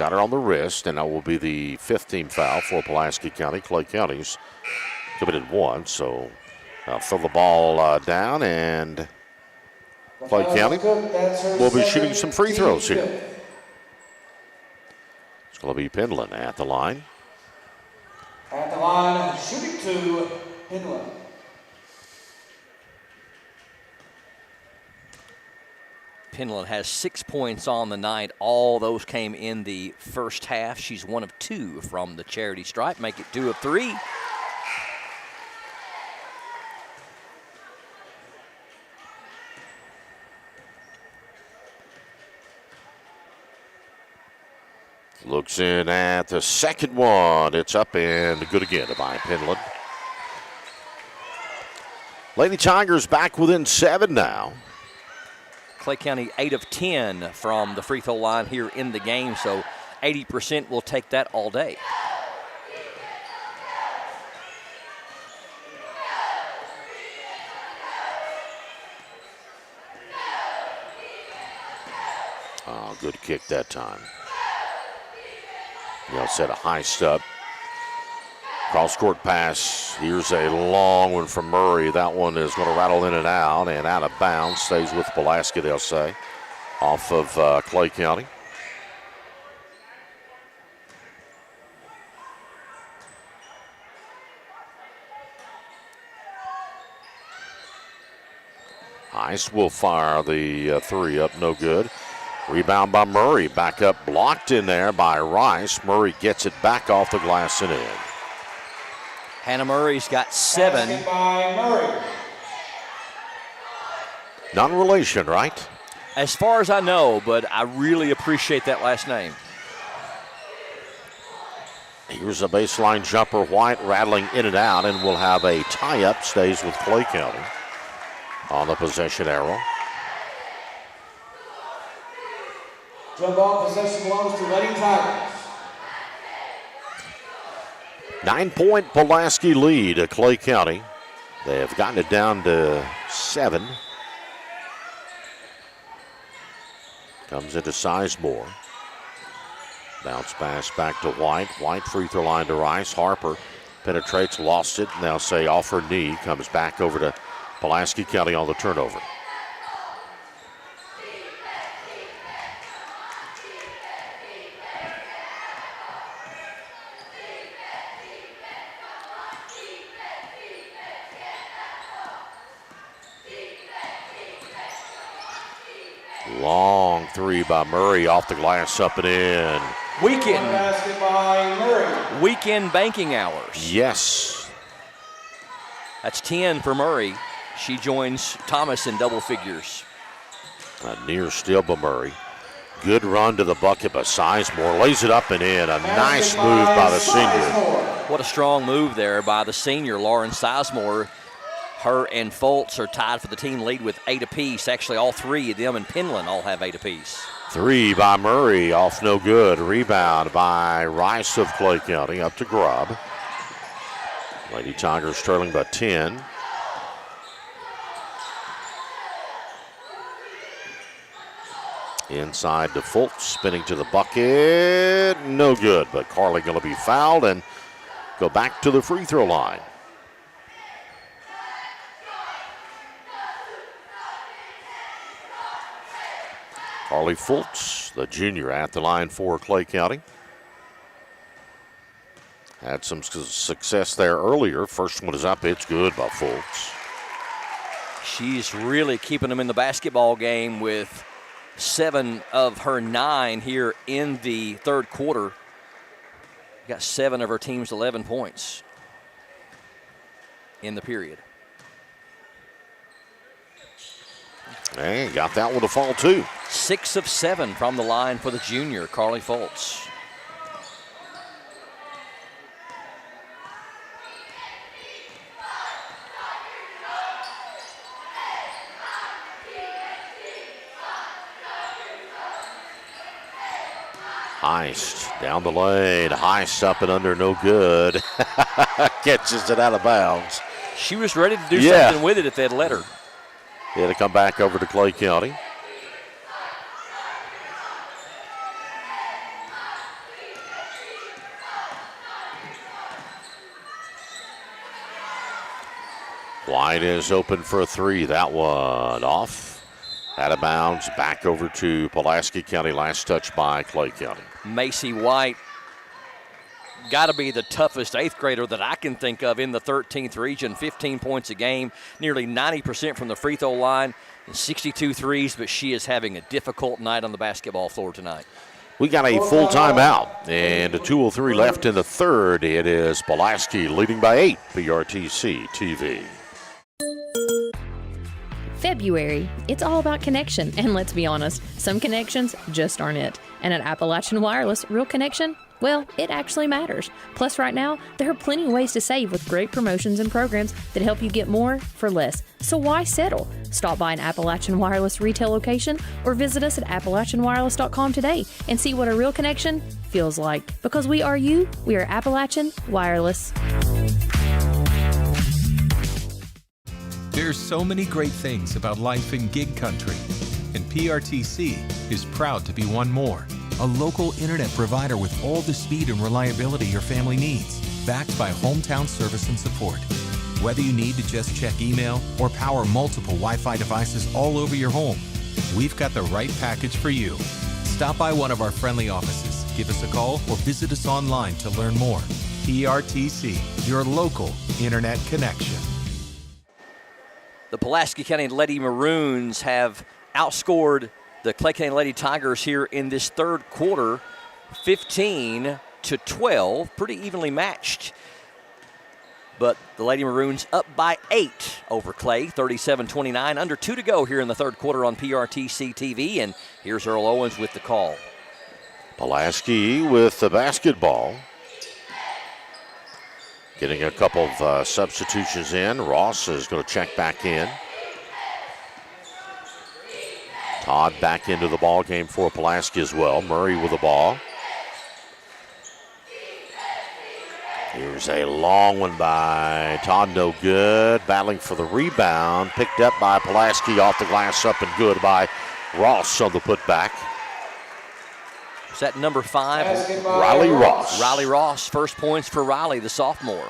got her on the wrist, and that will be the 5th team foul for Pulaski County. Clay County's committed 1, so throw the ball down, and Clay County will be shooting some free throws here. It's going to be Penland at the line. At the line, shooting 2, Penland. Penland has 6 points on the night. All those came in the first half. She's 1 of 2 from the charity stripe. Make it 2 of 3. Looks in at the second one. It's up and good again by Penland. Lady Tigers back within 7 now. Clay County 8 of 10 from the free throw line here in the game, so 80% will take that all day. Oh, good kick that time. They'll set a high step. Cross-court pass. Here's a long one from Murray. That one is going to rattle in and out of bounds. Stays with Pulaski, they'll say, off of Clay County. Ice will fire the 3 up, no good. Rebound by Murray. Back up, blocked in there by Rice. Murray gets it back off the glass and in. Hannah Murray's got 7. Basket by Murray. Non-relation, right? As far as I know, but I really appreciate that last name. Here's a baseline jumper. White rattling in and out, and we'll have a tie-up. Stays with Clay County on the possession arrow. Jump ball possession belongs to Lady Tigers. 9-point Pulaski lead at Clay County. They have gotten it down to 7. Comes into Sizemore. Bounce pass back to White. White free throw line to Rice. Harper penetrates, lost it. Now say off her knee. Comes back over to Pulaski County on the turnover. Long 3 by Murray, off the glass, up and in. Basket by Murray. Weekend banking hours. Yes. That's 10 for Murray. She joins Thomas in double figures. A near steal by Murray. Good run to the bucket by Sizemore. Lays it up and in. A nice move by the senior. What a strong move there by the senior, Lauren Sizemore. Her and Fultz are tied for the team lead with 8 apiece. Actually, all 3 of them and Penland all have 8 apiece. 3 by Murray, off no good. Rebound by Rice of Clay County, up to Grubb. Lady Tigers trailing by 10. Inside to Fultz, spinning to the bucket. No good, but Carly going to be fouled and go back to the free throw line. Carly Fultz, the junior, at the line for Clay County. Had some success there earlier. First one is up. It's good by Fultz. She's really keeping them in the basketball game with 7 of her 9 here in the third quarter. Got 7 of her team's 11 points in the period. And got that one to fall too. 6 of 7 from the line for the junior, Carly Fultz. Heist down the lane. Heist up and under, no good. Catches it out of bounds. She was ready to do something with it if they'd let her. He had to come back over to Clay County. White is open for a three. That one off. Out of bounds. Back over to Pulaski County. Last touch by Clay County. Macy White, got to be the toughest 8th grader that I can think of in the 13th region. 15 points a game, nearly 90% from the free throw line, and 62 threes, but she is having a difficult night on the basketball floor tonight. We got a full timeout and a 2:03 left in the third. It is Pulaski leading by 8, PRTC TV. February, it's all about connection, and let's be honest, some connections just aren't it. And at Appalachian Wireless, real connection, well, it actually matters. Plus, right now, there are plenty of ways to save with great promotions and programs that help you get more for less. So why settle? Stop by an Appalachian Wireless retail location or visit us at AppalachianWireless.com today and see what a real connection feels like. Because we are you, we are Appalachian Wireless. There's so many great things about life in gig country, and PRTC is proud to be one more. A local internet provider with all the speed and reliability your family needs, backed by hometown service and support. Whether you need to just check email or power multiple Wi-Fi devices all over your home, we've got the right package for you. Stop by one of our friendly offices, give us a call, or visit us online to learn more. PRTC, your local internet connection. The Pulaski County Lady Maroons have outscored the Clay County Lady Tigers here in this third quarter, 15-12, pretty evenly matched. But the Lady Maroons up by 8 over Clay, 37-29, under 2 to go here in the third quarter on PRTC TV. And here's Earl Owens with the call. Pulaski with the basketball. Getting a couple of substitutions in. Ross is going to check back in. Todd back into the ball game for Pulaski as well. Murray with the ball. Here's a long one by Todd, no good. Battling for the rebound. Picked up by Pulaski, off the glass, up and good by Ross on the putback. Is that number 5? Riley Ross. Riley Ross, first points for Riley, the sophomore.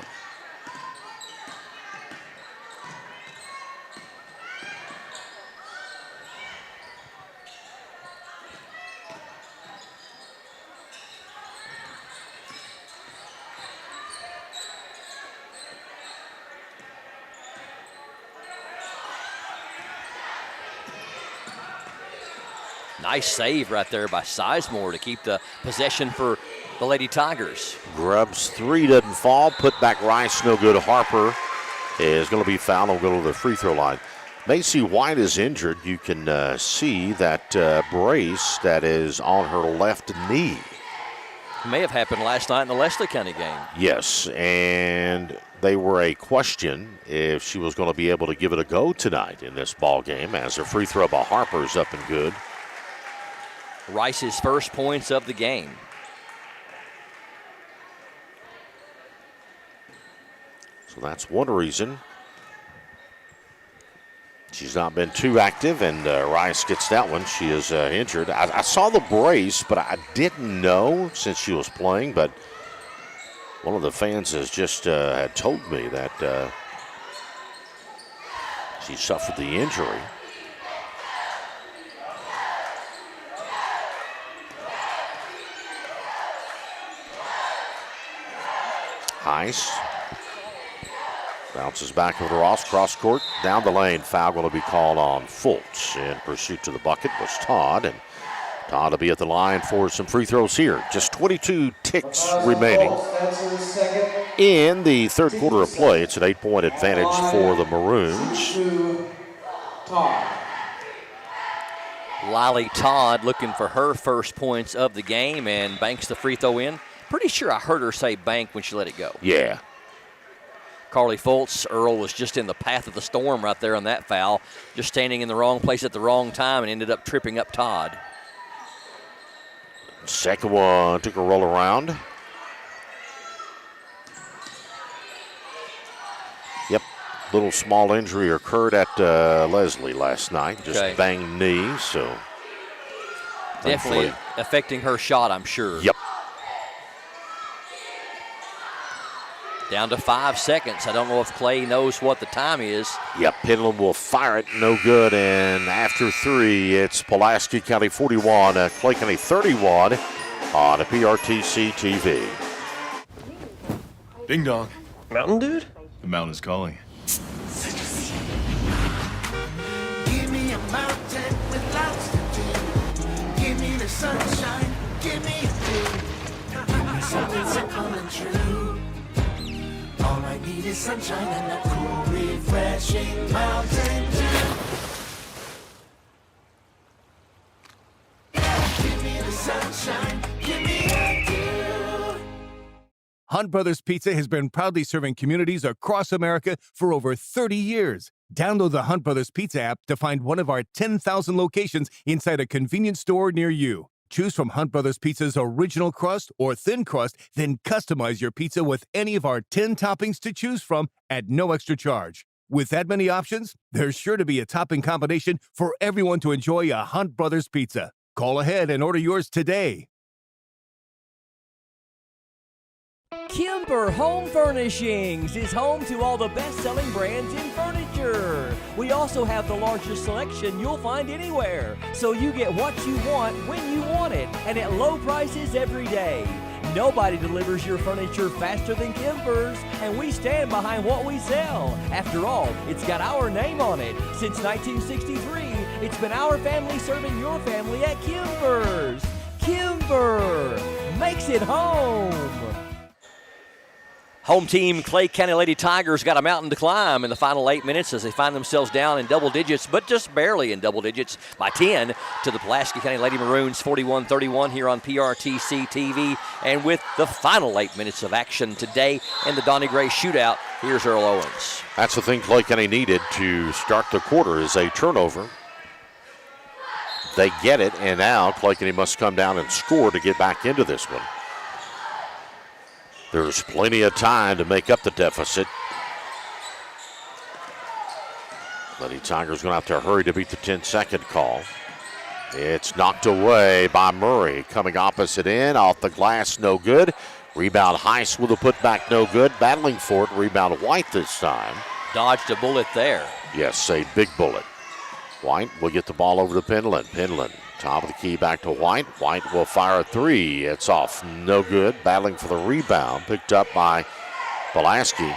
Nice save right there by Sizemore to keep the possession for the Lady Tigers. Grubbs' three doesn't fall. Put back Rice, no good. Harper is going to be fouled. Will go to the free throw line. Macy White is injured. You can see that brace that is on her left knee. May have happened last night in the Leslie County game. Yes, and they were a question if she was going to be able to give it a go tonight in this ball game, as a free throw by Harper is up and good. Rice's first points of the game. So that's one reason she's not been too active, and Rice gets that one. She is injured. I saw the brace, but I didn't know since she was playing, but one of the fans has just had told me that she suffered the injury. Heiss bounces back over to Ross, cross court, down the lane. Foul going to be called on Fultz. In pursuit to the bucket was Todd, and Todd will be at the line for some free throws here. Just 22 ticks remaining in the third quarter of play. It's an 8-point advantage for the Maroons. Lily Todd looking for her first points of the game and banks the free throw in. Pretty sure I heard her say bank when she let it go. Yeah. Carly Fultz, Earl was just in the path of the storm right there on that foul. Just standing in the wrong place at the wrong time and ended up tripping up Todd. Second one took a roll around. Yep. Little small injury occurred at Leslie last night. Just banged knee, so. Definitely affecting her shot, I'm sure. Yep. Down to 5 seconds. I don't know if Clay knows what the time is. Yep, Penland will fire it, no good. And after 3, it's Pulaski County 41, Clay County 31 on a PRTC TV. Ding dong. Mountain Dude? The mountain is calling. Give me a mountain with lots to do. Give me the sunshine. Give me a dew. Something simple and true. All I need is sunshine and a cool, refreshing Mountain Dew. Give me the sunshine. Give me a dew. Hunt Brothers Pizza has been proudly serving communities across America for over 30 years. Download the Hunt Brothers Pizza app to find one of our 10,000 locations inside a convenience store near you. Choose from Hunt Brothers Pizza's original crust or thin crust, then customize your pizza with any of our 10 toppings to choose from at no extra charge. With that many options, there's sure to be a topping combination for everyone to enjoy a Hunt Brothers Pizza. Call ahead and order yours today. Kimber Home Furnishings is home to all the best-selling brands in furniture. We also have the largest selection you'll find anywhere, so you get what you want when you want it, and at low prices every day. Nobody delivers your furniture faster than Kimber's, and we stand behind what we sell. After all, it's got our name on it. Since 1963, it's been our family serving your family at Kimber's. Kimber makes it home. Home team Clay County Lady Tigers got a mountain to climb in the final 8 minutes as they find themselves down in double digits, but just barely in double digits by 10 to the Pulaski County Lady Maroons 41-31 here on PRTC TV. And with the final 8 minutes of action today in the Donnie Gray shootout, here's Earl Owens. That's the thing Clay County needed to start the quarter is a turnover. They get it, and now Clay County must come down and score to get back into this one. There's plenty of time to make up the deficit. Lady Tigers going to have to hurry to beat the 10-second call. It's knocked away by Murray. Coming opposite end, off the glass, no good. Rebound Heiss with a putback, no good. Battling for it, rebound White this time. Dodged a bullet there. Yes, a big bullet. White will get the ball over to Penland. Penland, top of the key back to White. White will fire a 3. It's off, no good. Battling for the rebound, picked up by Pulaski.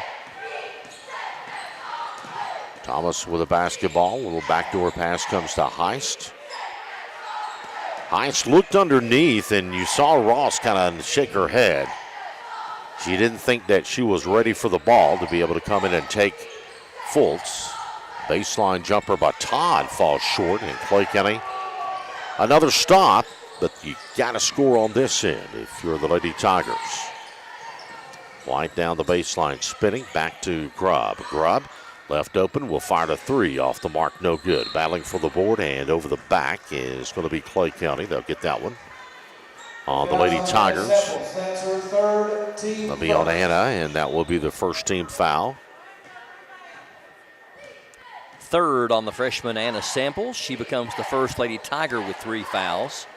Thomas with a basketball. A little backdoor pass comes to Heist. Heist looked underneath, and you saw Ross kind of shake her head. She didn't think that she was ready for the ball to be able to come in and take Fultz. Baseline jumper by Todd falls short, and Clay County another stop, but you got to score on this end if you're the Lady Tigers. White down the baseline, spinning back to Grubb. Grubb left open, will fire a 3 off the mark, no good. Battling for the board, and over the back is going to be Clay County. They'll get that one. On the Lady Tigers, that'll be on Anna, and that will be the first team foul. Third on the freshman Anna Samples. She becomes the first Lady Tiger with 3 fouls.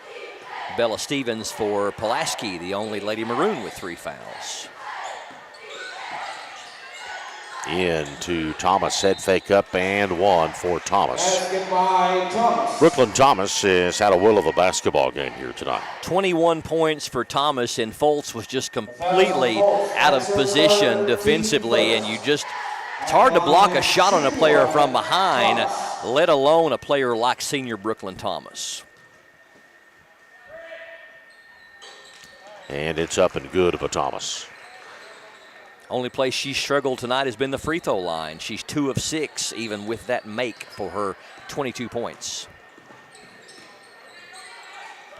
Bella Stevens for Pulaski, the only Lady Maroon with 3 fouls. Into Thomas, head fake up, and 1 for Thomas. Basket by Thomas. Brooklyn Thomas has had a will of a basketball game here tonight. 21 points for Thomas, and Fultz was just completely out of position defensively, and it's hard to block a shot on a player from behind, let alone a player like senior Brooklyn Thomas. And it's up and good for Thomas. Only place she struggled tonight has been the free throw line. She's 2 of 6, even with that make for her 22 points.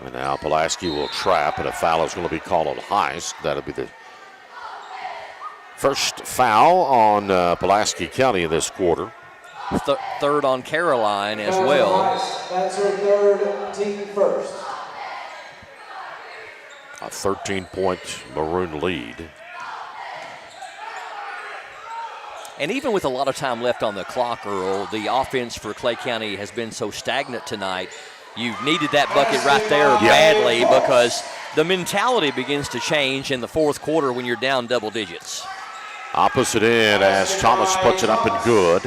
And now Pulaski will trap, and a foul is going to be called on Heist. That'll be the first foul on Pulaski County in this quarter. Third on Caroline as well. That's her third, team first. A 13-point Maroon lead. And even with a lot of time left on the clock, Earl, the offense for Clay County has been so stagnant tonight. You needed that bucket right there badly because the mentality begins to change in the fourth quarter when you're down double digits. Opposite end as Thomas puts it up and good.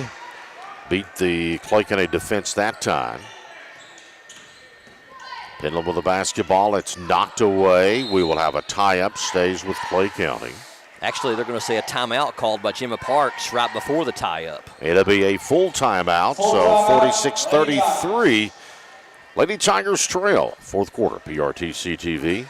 Beat the Clay County defense that time. Penland with the basketball. It's knocked away. We will have a tie-up. Stays with Clay County. Actually, they're going to say a timeout called by Gemma Parks right before the tie-up. It'll be a full timeout, so 46-33. Lady Tigers trail. Fourth quarter, PRTC TV.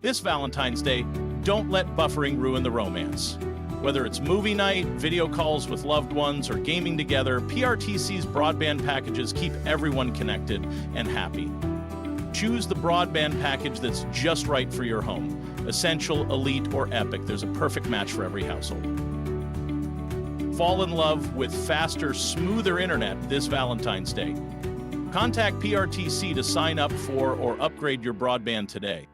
This Valentine's Day, don't let buffering ruin the romance. Whether it's movie night, video calls with loved ones, or gaming together, PRTC's broadband packages keep everyone connected and happy. Choose the broadband package that's just right for your home. Essential, Elite, or Epic, there's a perfect match for every household. Fall in love with faster, smoother internet this Valentine's Day. Contact PRTC to sign up for or upgrade your broadband today.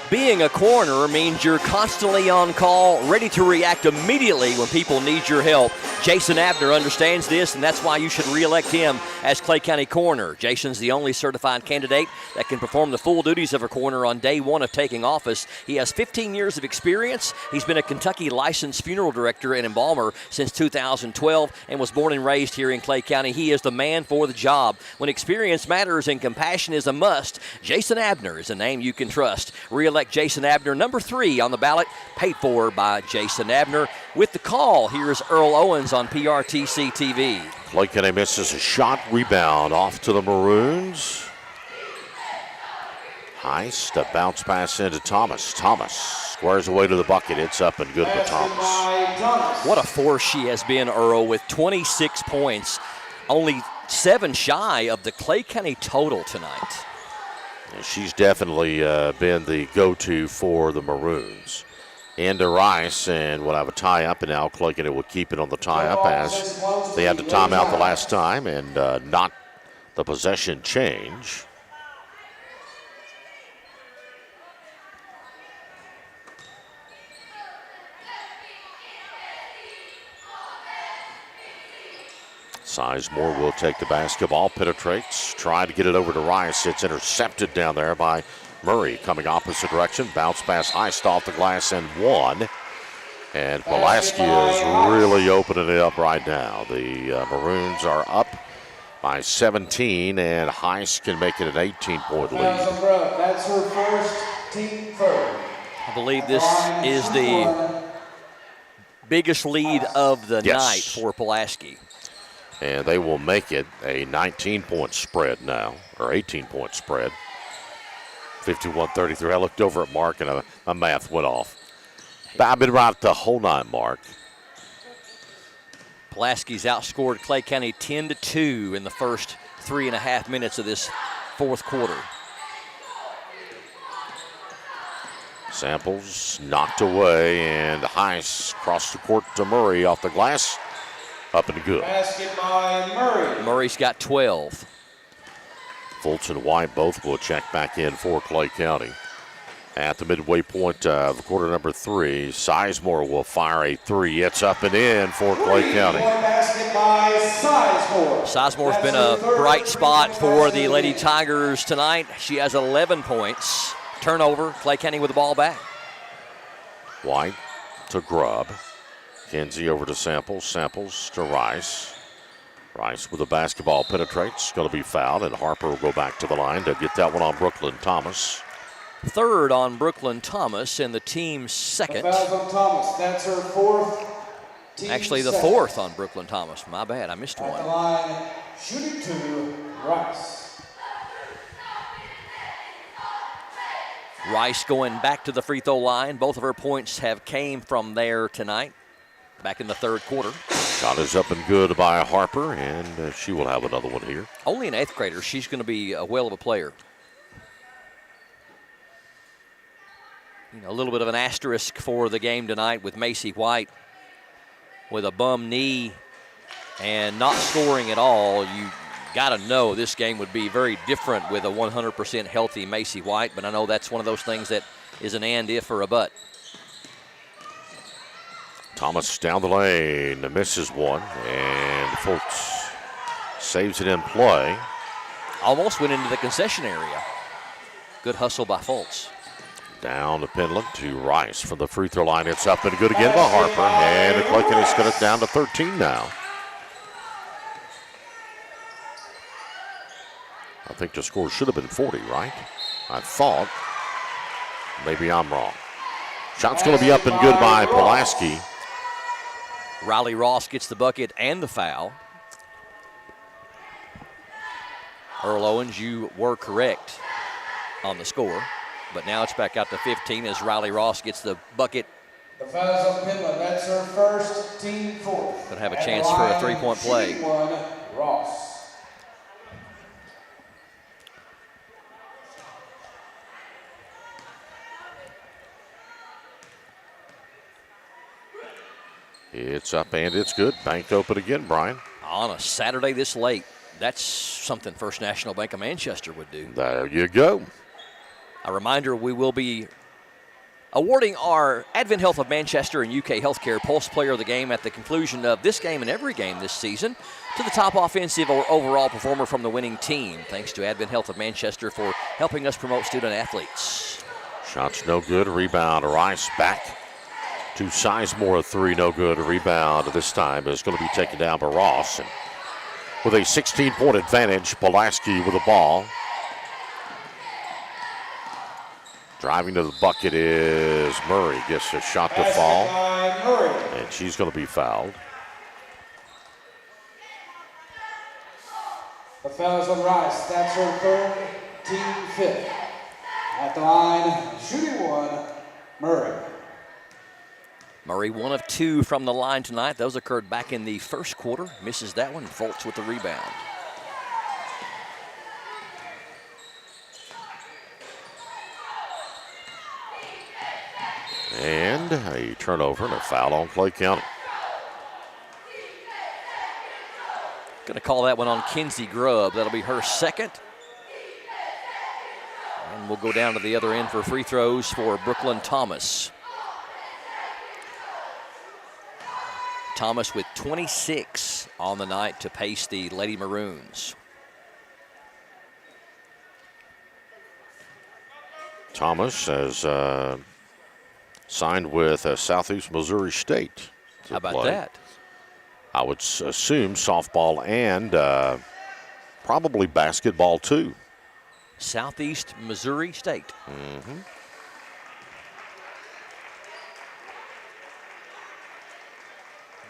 Being a corner means you're constantly on call, ready to react immediately when people need your help. Jason Abner understands this, and that's why you should re-elect him as Clay County coroner. Jason's the only certified candidate that can perform the full duties of a coroner on day one of taking office. He has 15 years of experience. He's been a Kentucky licensed funeral director and embalmer since 2012 and was born and raised here in Clay County. He is the man for the job. When experience matters and compassion is a must, Jason Abner is a name you can trust. Re-elect Jason Abner, number 3 on the ballot, paid for by Jason Abner. With the call, here's Earl Owens on PRTC TV. Clay County misses a shot, rebound off to the Maroons. Heist, a bounce pass into Thomas. Thomas squares away to the bucket. It's up and good for Thomas. What a force she has been, Earl, with 26 points. Only 7 shy of the Clay County total tonight. And she's definitely been the go-to for the Maroons. Into Rice, and we'll have a tie-up, and now Clay County will keep it on the tie-up as they had the timeout the last time and not the possession change. Sizemore will take the basketball, penetrates, try to get it over to Rice. It's intercepted down there by Murray coming opposite direction. Bounce pass Heist off the glass and one. And Pulaski is really opening it up right now. The Maroons are up by 17, and Heist can make it an 18-point lead. That's her first, team third. I believe this is the biggest lead of the night for Pulaski. And they will make it a 19-point spread now, or 18-point spread. 51-33. I looked over at Mark, and my math went off. I've been right at the whole 9 mark. Pulaski's outscored Clay County 10-2 in the first 3.5 minutes of this fourth quarter. Samples knocked away, and Heiss crossed the court to Murray off the glass. Up and good. Basket by Murray. Murray's got 12. Fultz and White both will check back in for Clay County. At the midway point of quarter number 3, Sizemore will fire a 3. It's up and in for Clay County. Basket by Sizemore. Sizemore's been a bright spot for the Lady Tigers tonight. She has 11 points. Turnover, Clay County with the ball back. White to Grubb. Kinsey over to Samples. Samples to Rice. Rice with the basketball penetrates. Going to be fouled, and Harper will go back to the line to get that one on Brooklyn Thomas. Third on Brooklyn Thomas, and the team's second. Fouls on Thomas. That's her fourth. Actually, the fourth on Brooklyn Thomas. My bad, I missed one. At the line, shooting 2, Rice. Rice going back to the free throw line. Both of her points have came from there tonight, back in the third quarter. Shot is up and good by Harper, and she will have another one here. Only an 8th grader. She's going to be a whale of a player. a little bit of an asterisk for the game tonight with Macy White with a bum knee and not scoring at all. You got to know this game would be very different with a 100% healthy Macy White, but I know that's one of those things that is an and, if, or a but. Thomas down the lane, misses one, and Fultz saves it in play. Almost went into the concession area. Good hustle by Fultz. Down to Penland to Rice from the free throw line. It's up and good again by Harper, and Clay County's got it down to 13 now. I think the score should have been 40, right? I thought. Maybe I'm wrong. Shot's going to be up and good by Pulaski. Riley Ross gets the bucket and the foul. Earl Owens, you were correct on the score, but now it's back out to 15 as Riley Ross gets the bucket. The foul's on Penland. That's her first, team fourth. Going to have a chance for a three-point play. Ross. It's up and it's good. Banked open again, Brian. On a Saturday this late, that's something First National Bank of Manchester would do. There you go. A reminder, we will be awarding our Advent Health of Manchester and UK Healthcare Pulse Player of the Game at the conclusion of this game and every game this season to the top offensive or overall performer from the winning team. Thanks to Advent Health of Manchester for helping us promote student athletes. Shots no good. Rebound, Rice back to Sizemore. A three, no good. Rebound this time is going to be taken down by Ross. And with a 16-point advantage, Pulaski with the ball. Driving to the bucket is Murray. Gets a shot to fall. And she's going to be fouled. The foul is on Rice. That's her third, team fifth. At the line, shooting one, Murray. Murray, 1 of 2 from the line tonight. Those occurred back in the first quarter. Misses that one. Fultz with the rebound. And a turnover and a foul on Clay County. Going to call that one on Kinsey Grubb. That'll be her second. And we'll go down to the other end for free throws for Brooklyn Thomas. Thomas with 26 on the night to pace the Lady Maroons. Thomas has signed with Southeast Missouri State. How about that? I would assume softball and probably basketball too. Southeast Missouri State. Mm-hmm.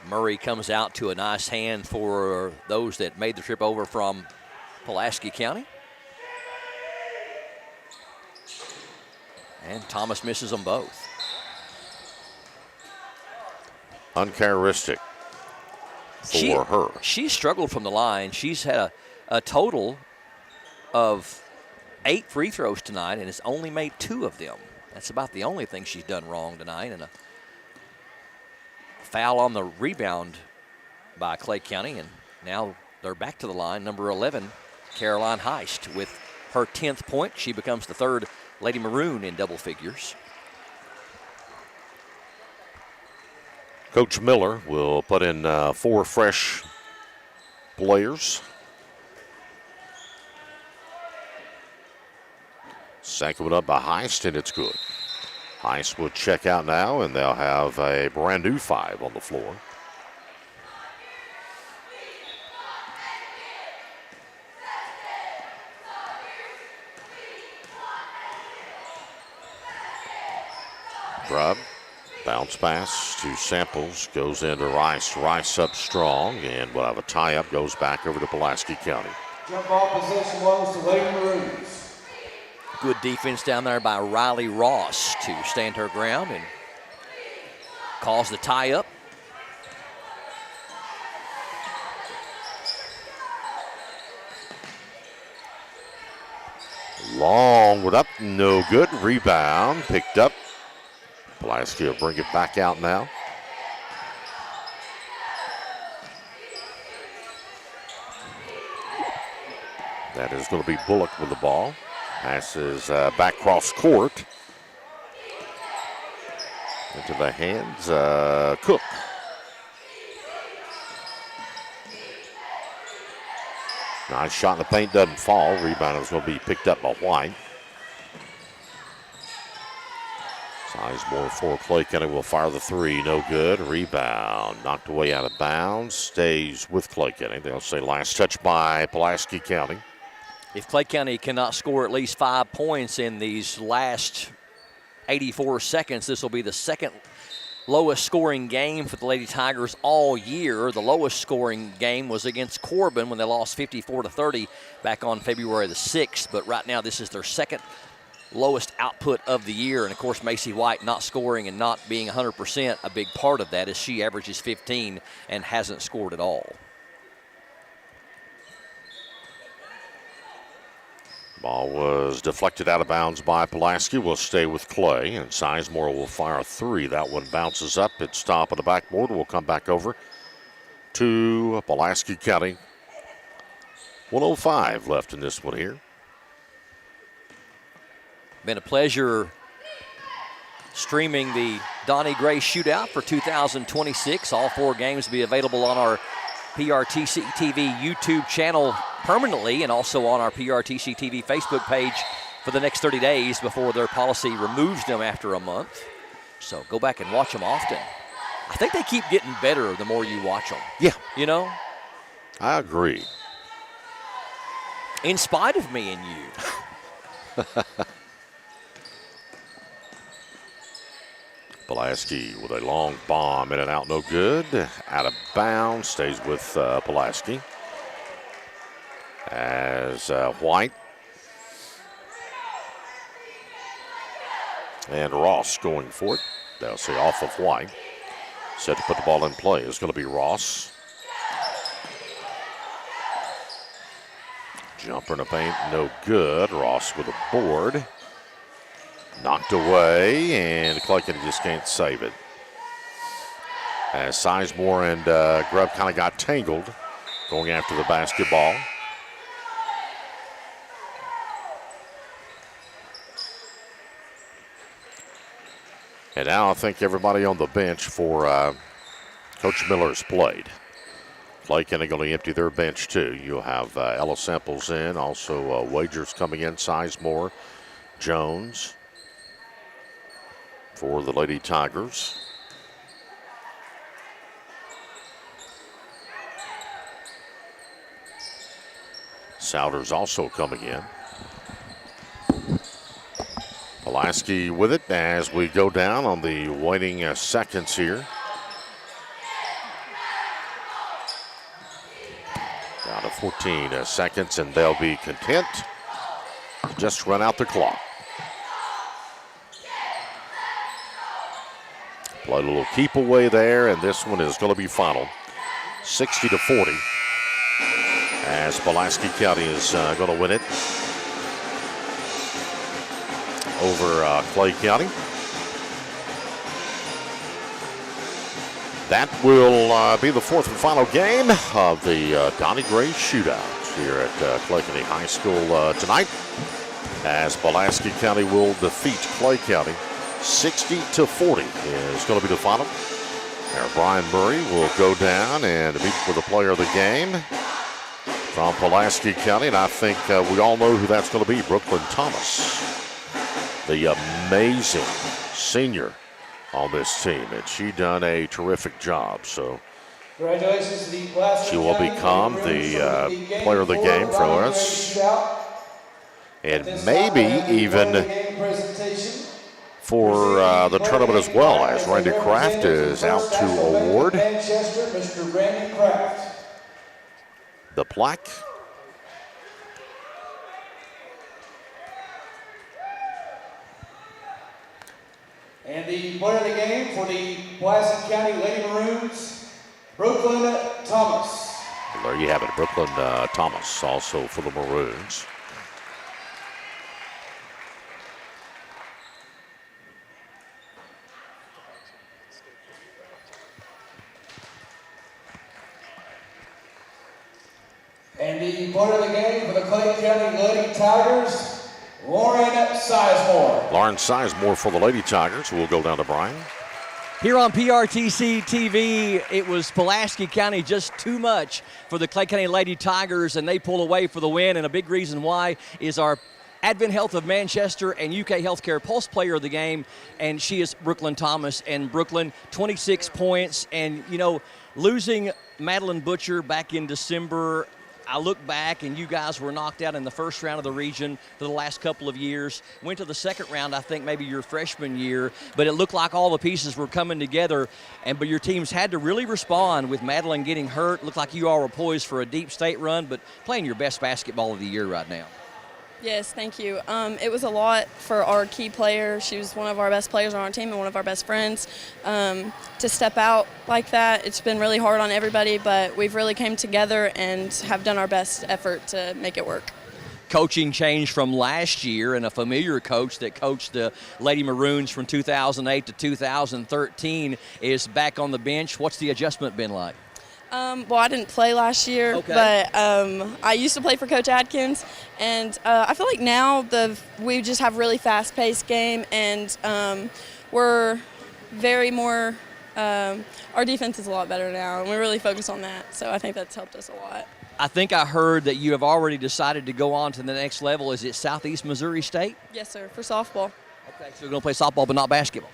Murray comes out to a nice hand for those that made the trip over from Pulaski County. And Thomas misses them both. Uncharacteristic for her. She struggled from the line. She's had a total of 8 free throws tonight and has only made 2 of them. That's about the only thing she's done wrong tonight. And a foul on the rebound by Clay County, and now they're back to the line. Number 11, Caroline Heist, with her 10th point. She becomes the third Lady Maroon in double figures. Coach Miller will put in 4 fresh players. Second one up by Heist, and it's good. Heist will check out now, and they'll have a brand new 5 on the floor. Grubb, bounce pass to Samples, goes into Rice. Rice up strong, and we'll have a tie-up, goes back over to Pulaski County. Jump ball possession belongs to Lady Maroons. Good defense down there by Riley Ross to stand her ground and cause the tie-up. Long one up, no good. Rebound picked up Pulaski will bring it back out now. That is going to be Bullock with the ball. Passes back cross court. Into the hands, Cook. Nice shot in the paint, doesn't fall. Rebound is going to be picked up by White. Sizemore for Clay County will fire the three, no good. Rebound, knocked away out of bounds, stays with Clay County. They'll say last touch by Pulaski County. If Clay County cannot score at least 5 points in these last 84 seconds, this will be the second lowest scoring game for the Lady Tigers all year. The lowest scoring game was against Corbin when they lost 54-30 back on February the 6th. But right now, this is their second lowest output of the year. And, of course, Macy White not scoring and not being 100%, a big part of that, as she averages 15 and hasn't scored at all. Ball was deflected out of bounds by Pulaski. Will stay with Clay, and Sizemore will fire a three. That one bounces up. It's top of the backboard. Will come back over to Pulaski County. 1:05 left in this one here. Been a pleasure streaming the Donnie Gray Shootout for 2026. All 4 games will be available on our PRTC TV YouTube channel permanently, and also on our PRTC TV Facebook page for the next 30 days before their policy removes them after a month. So go back and watch them often. I think they keep getting better the more you watch them. Yeah. You know? I agree. In spite of me and you. Pulaski with a long bomb in and out, no good. Out of bounds, stays with Pulaski. As White and Ross going for it. They'll say off of White. Set to put the ball in play is going to be Ross. Jumper in the paint, no good. Ross with a board. Knocked away, and Clay County just can't save it. As Sizemore and Grubb kind of got tangled going after the basketball. And now I think everybody on the bench for Coach Miller's played. Clay County going to empty their bench too. You'll have Ella Samples in, also Wagers coming in, Sizemore, Jones for the Lady Tigers. Souders also coming in. Pulaski with it as we go down on the waning seconds here. Down to 14 seconds, and they'll be content to just run out the clock. Play a little keep away there, and this one is going to be final. 60-40 as Pulaski County is going to win it over Clay County. That will be the fourth and final game of the Donnie Gray Shootout here at Clay County High School tonight, as Pulaski County will defeat Clay County 60-40 is going to be the final. There, Brian Murray will go down and meet with the player of the game from Pulaski County, and I think we all know who that's going to be, Brooklyn Thomas, the amazing senior on this team, and she done a terrific job. So congratulations to the Pulaski she will County become the player of the game for us, and maybe even for the tournament as well, as Randy Kraft is out to award Manchester, Mr. Randy Kraft. the plaque. And the player of the game for the Pulaski County Lady Maroons, Brooklyn Thomas. And there you have it, Brooklyn Thomas also for the Maroons. And the player of the game for the Clay County Lady Tigers, Lauren Sizemore. Lauren Sizemore for the Lady Tigers, who will go down to Brian. Here on PRTC TV, it was Pulaski County just too much for the Clay County Lady Tigers, and they pull away for the win. And a big reason why is our Advent Health of Manchester and UK Healthcare Pulse player of the game, and she is Brooklyn Thomas. And Brooklyn, 26 points. And, you know, losing Madeline Butcher back in December, I look back, and you guys were knocked out in the first round of the region for the last couple of years. Went to the second round, I think, maybe your freshman year, but it looked like all the pieces were coming together, but your teams had to really respond with Madeline getting hurt. Looked like you all were poised for a deep state run, but playing your best basketball of the year right now. Yes, thank you. It was a lot for our key player. She was one of our best players on our team and one of our best friends. To step out like that, it's been really hard on everybody, but we've really came together and have done our best effort to make it work. Coaching change from last year, and a familiar coach that coached the Lady Maroons from 2008 to 2013 is back on the bench. What's the adjustment been like? Well, I didn't play last year, but I used to play for Coach Adkins, and I feel like now we just have really fast-paced game, and we're very more our defense is a lot better now, and we really focus on that, so I think that's helped us a lot. I think I heard that you have already decided to go on to the next level. Is it Southeast Missouri State? Yes, sir, for softball. Okay, so you're going to play softball but not basketball?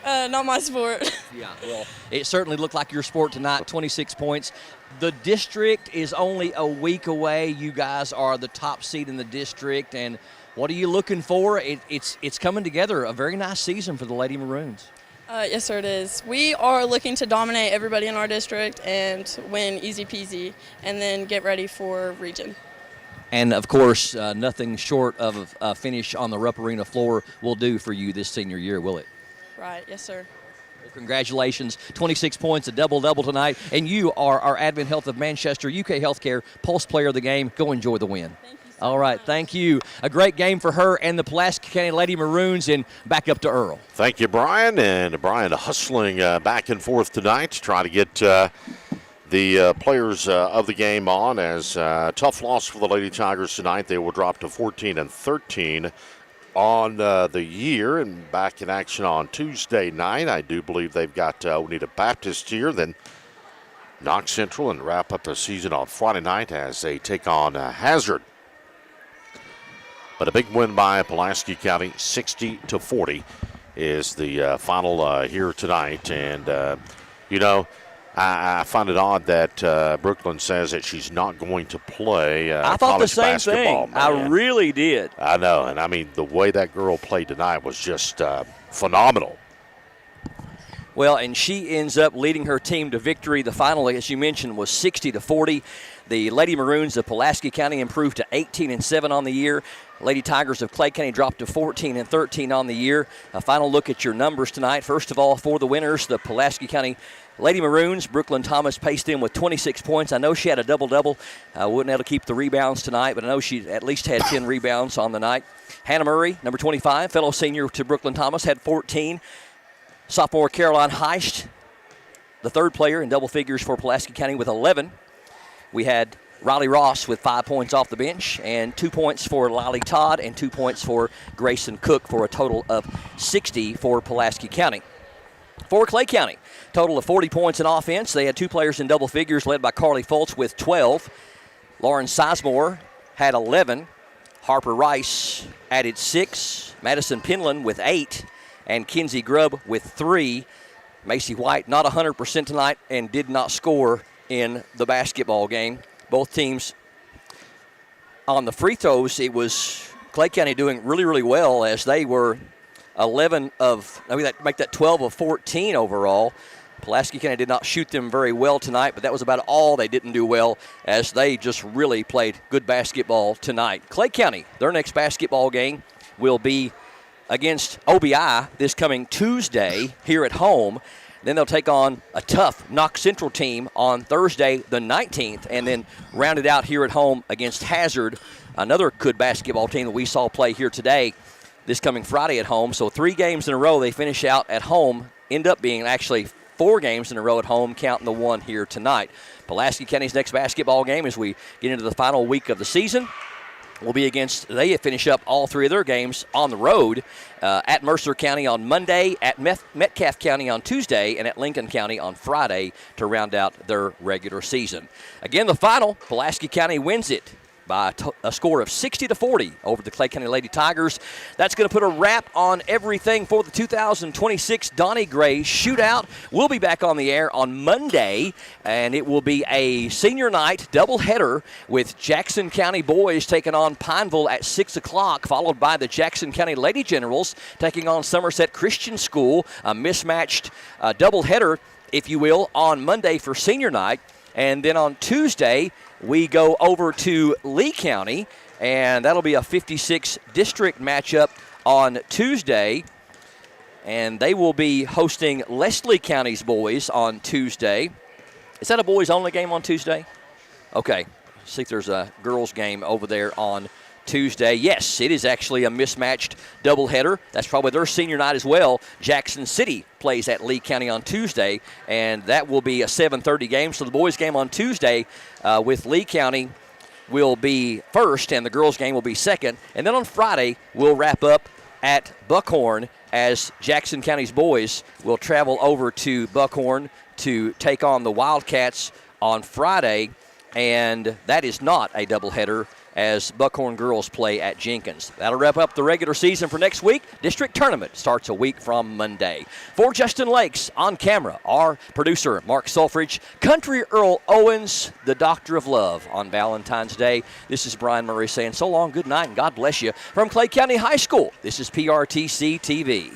Not my sport. Yeah, well, it certainly looked like your sport tonight, 26 points. The district is only a week away. You guys are the top seed in the district, and what are you looking for? It's coming together, a very nice season for the Lady Maroons. Yes, sir, it is. We are looking to dominate everybody in our district and win easy peasy, and then get ready for region. And, of course, nothing short of a finish on the Rupp Arena floor will do for you this senior year, will it? Right, yes, sir. Well, congratulations, 26 points, a double-double tonight, and you are our Advent Health of Manchester UK Healthcare Pulse Player of the Game. Go enjoy the win. Thank you so All right, much. Thank you. A great game for her and the Pulaski County Lady Maroons, and back up to Earl. Thank you, Brian. And Brian hustling back and forth tonight to try to get the players of the game on, as tough loss for the Lady Tigers tonight. They will drop to 14-13 on the year, and back in action on Tuesday night. I do believe they've got Oneida Baptist here, then Knox Central, and wrap up the season on Friday night as they take on Hazard. But a big win by Pulaski County, 60-40 is the final here tonight. And, you know, I find it odd that Brooklyn says that she's not going to play I thought the same basketball, thing. man. I really did. I know, and I mean, the way that girl played tonight was just phenomenal. Well, and she ends up leading her team to victory. The final, as you mentioned, was 60-40. The Lady Maroons of Pulaski County improved to 18-7 on the year. Lady Tigers of Clay County dropped to 14-13 on the year. A final look at your numbers tonight. First of all, for the winners, the Pulaski County Lady Maroons, Brooklyn Thomas paced them with 26 points. I know she had a double-double. Wasn't able to keep the rebounds tonight, but I know she at least had 10 rebounds on the night. Hannah Murray, number 25, fellow senior to Brooklyn Thomas, had 14. Sophomore Caroline Heist, the third player in double figures for Pulaski County, with 11. We had Riley Ross with 5 points off the bench, and 2 points for Lily Todd and 2 points for Grayson Cook, for a total of 60 for Pulaski County. For Clay County, total of 40 points in offense. They had two players in double figures, led by Carly Fultz with 12. Lauren Sizemore had 11. Harper Rice added 6. Madison Penland with 8. And Kinsey Grubb with 3. Macy White not 100% tonight and did not score in the basketball game. Both teams on the free throws, it was Clay County doing really, really well, as they were 11 of, I mean, make that 12 of 14 overall. Pulaski County did not shoot them very well tonight, but that was about all they didn't do well, as they just really played good basketball tonight. Clay County, their next basketball game will be against OBI this coming Tuesday here at home. Then they'll take on a tough Knox Central team on Thursday the 19th, and then round it out here at home against Hazard, another good basketball team that we saw play here today, this coming Friday at home. So 3 games in a row they finish out at home, end up being actually 4 games in a row at home, counting the one here tonight. Pulaski County's next basketball game as we get into the final week of the season will be they finish up all 3 of their games on the road at Mercer County on Monday, at Metcalfe County on Tuesday, and at Lincoln County on Friday to round out their regular season. Again, the final, Pulaski County wins it by a score of 60-40 over the Clay County Lady Tigers. That's going to put a wrap on everything for the 2026 Donnie Gray Shootout. We'll be back on the air on Monday, and it will be a senior night doubleheader with Jackson County boys taking on Pineville at 6 o'clock, followed by the Jackson County Lady Generals taking on Somerset Christian School, a mismatched doubleheader, if you will, on Monday for senior night. And then on Tuesday, we go over to Lee County, and that'll be a 56 district matchup on Tuesday. And they will be hosting Leslie County's boys on Tuesday. Is that a boys-only game on Tuesday? Okay. See if there's a girls' game over there on Tuesday. Yes, it is actually a mismatched doubleheader. That's probably their senior night as well. Jackson City plays at Lee County on Tuesday, and that will be a 7:30 game. So the boys' game on Tuesday with Lee County will be first, and the girls' game will be second. And then on Friday, we'll wrap up at Buckhorn as Jackson County's boys will travel over to Buckhorn to take on the Wildcats on Friday, and that is not a doubleheader as Buckhorn girls play at Jenkins. That'll wrap up the regular season for next week. District tournament starts a week from Monday. For Justin Lakes, on camera, our producer, Mark Sulfridge, Country Earl Owens, the Doctor of Love on Valentine's Day. This is Brian Murray saying so long, good night, and God bless you. From Clay County High School, this is PRTC TV.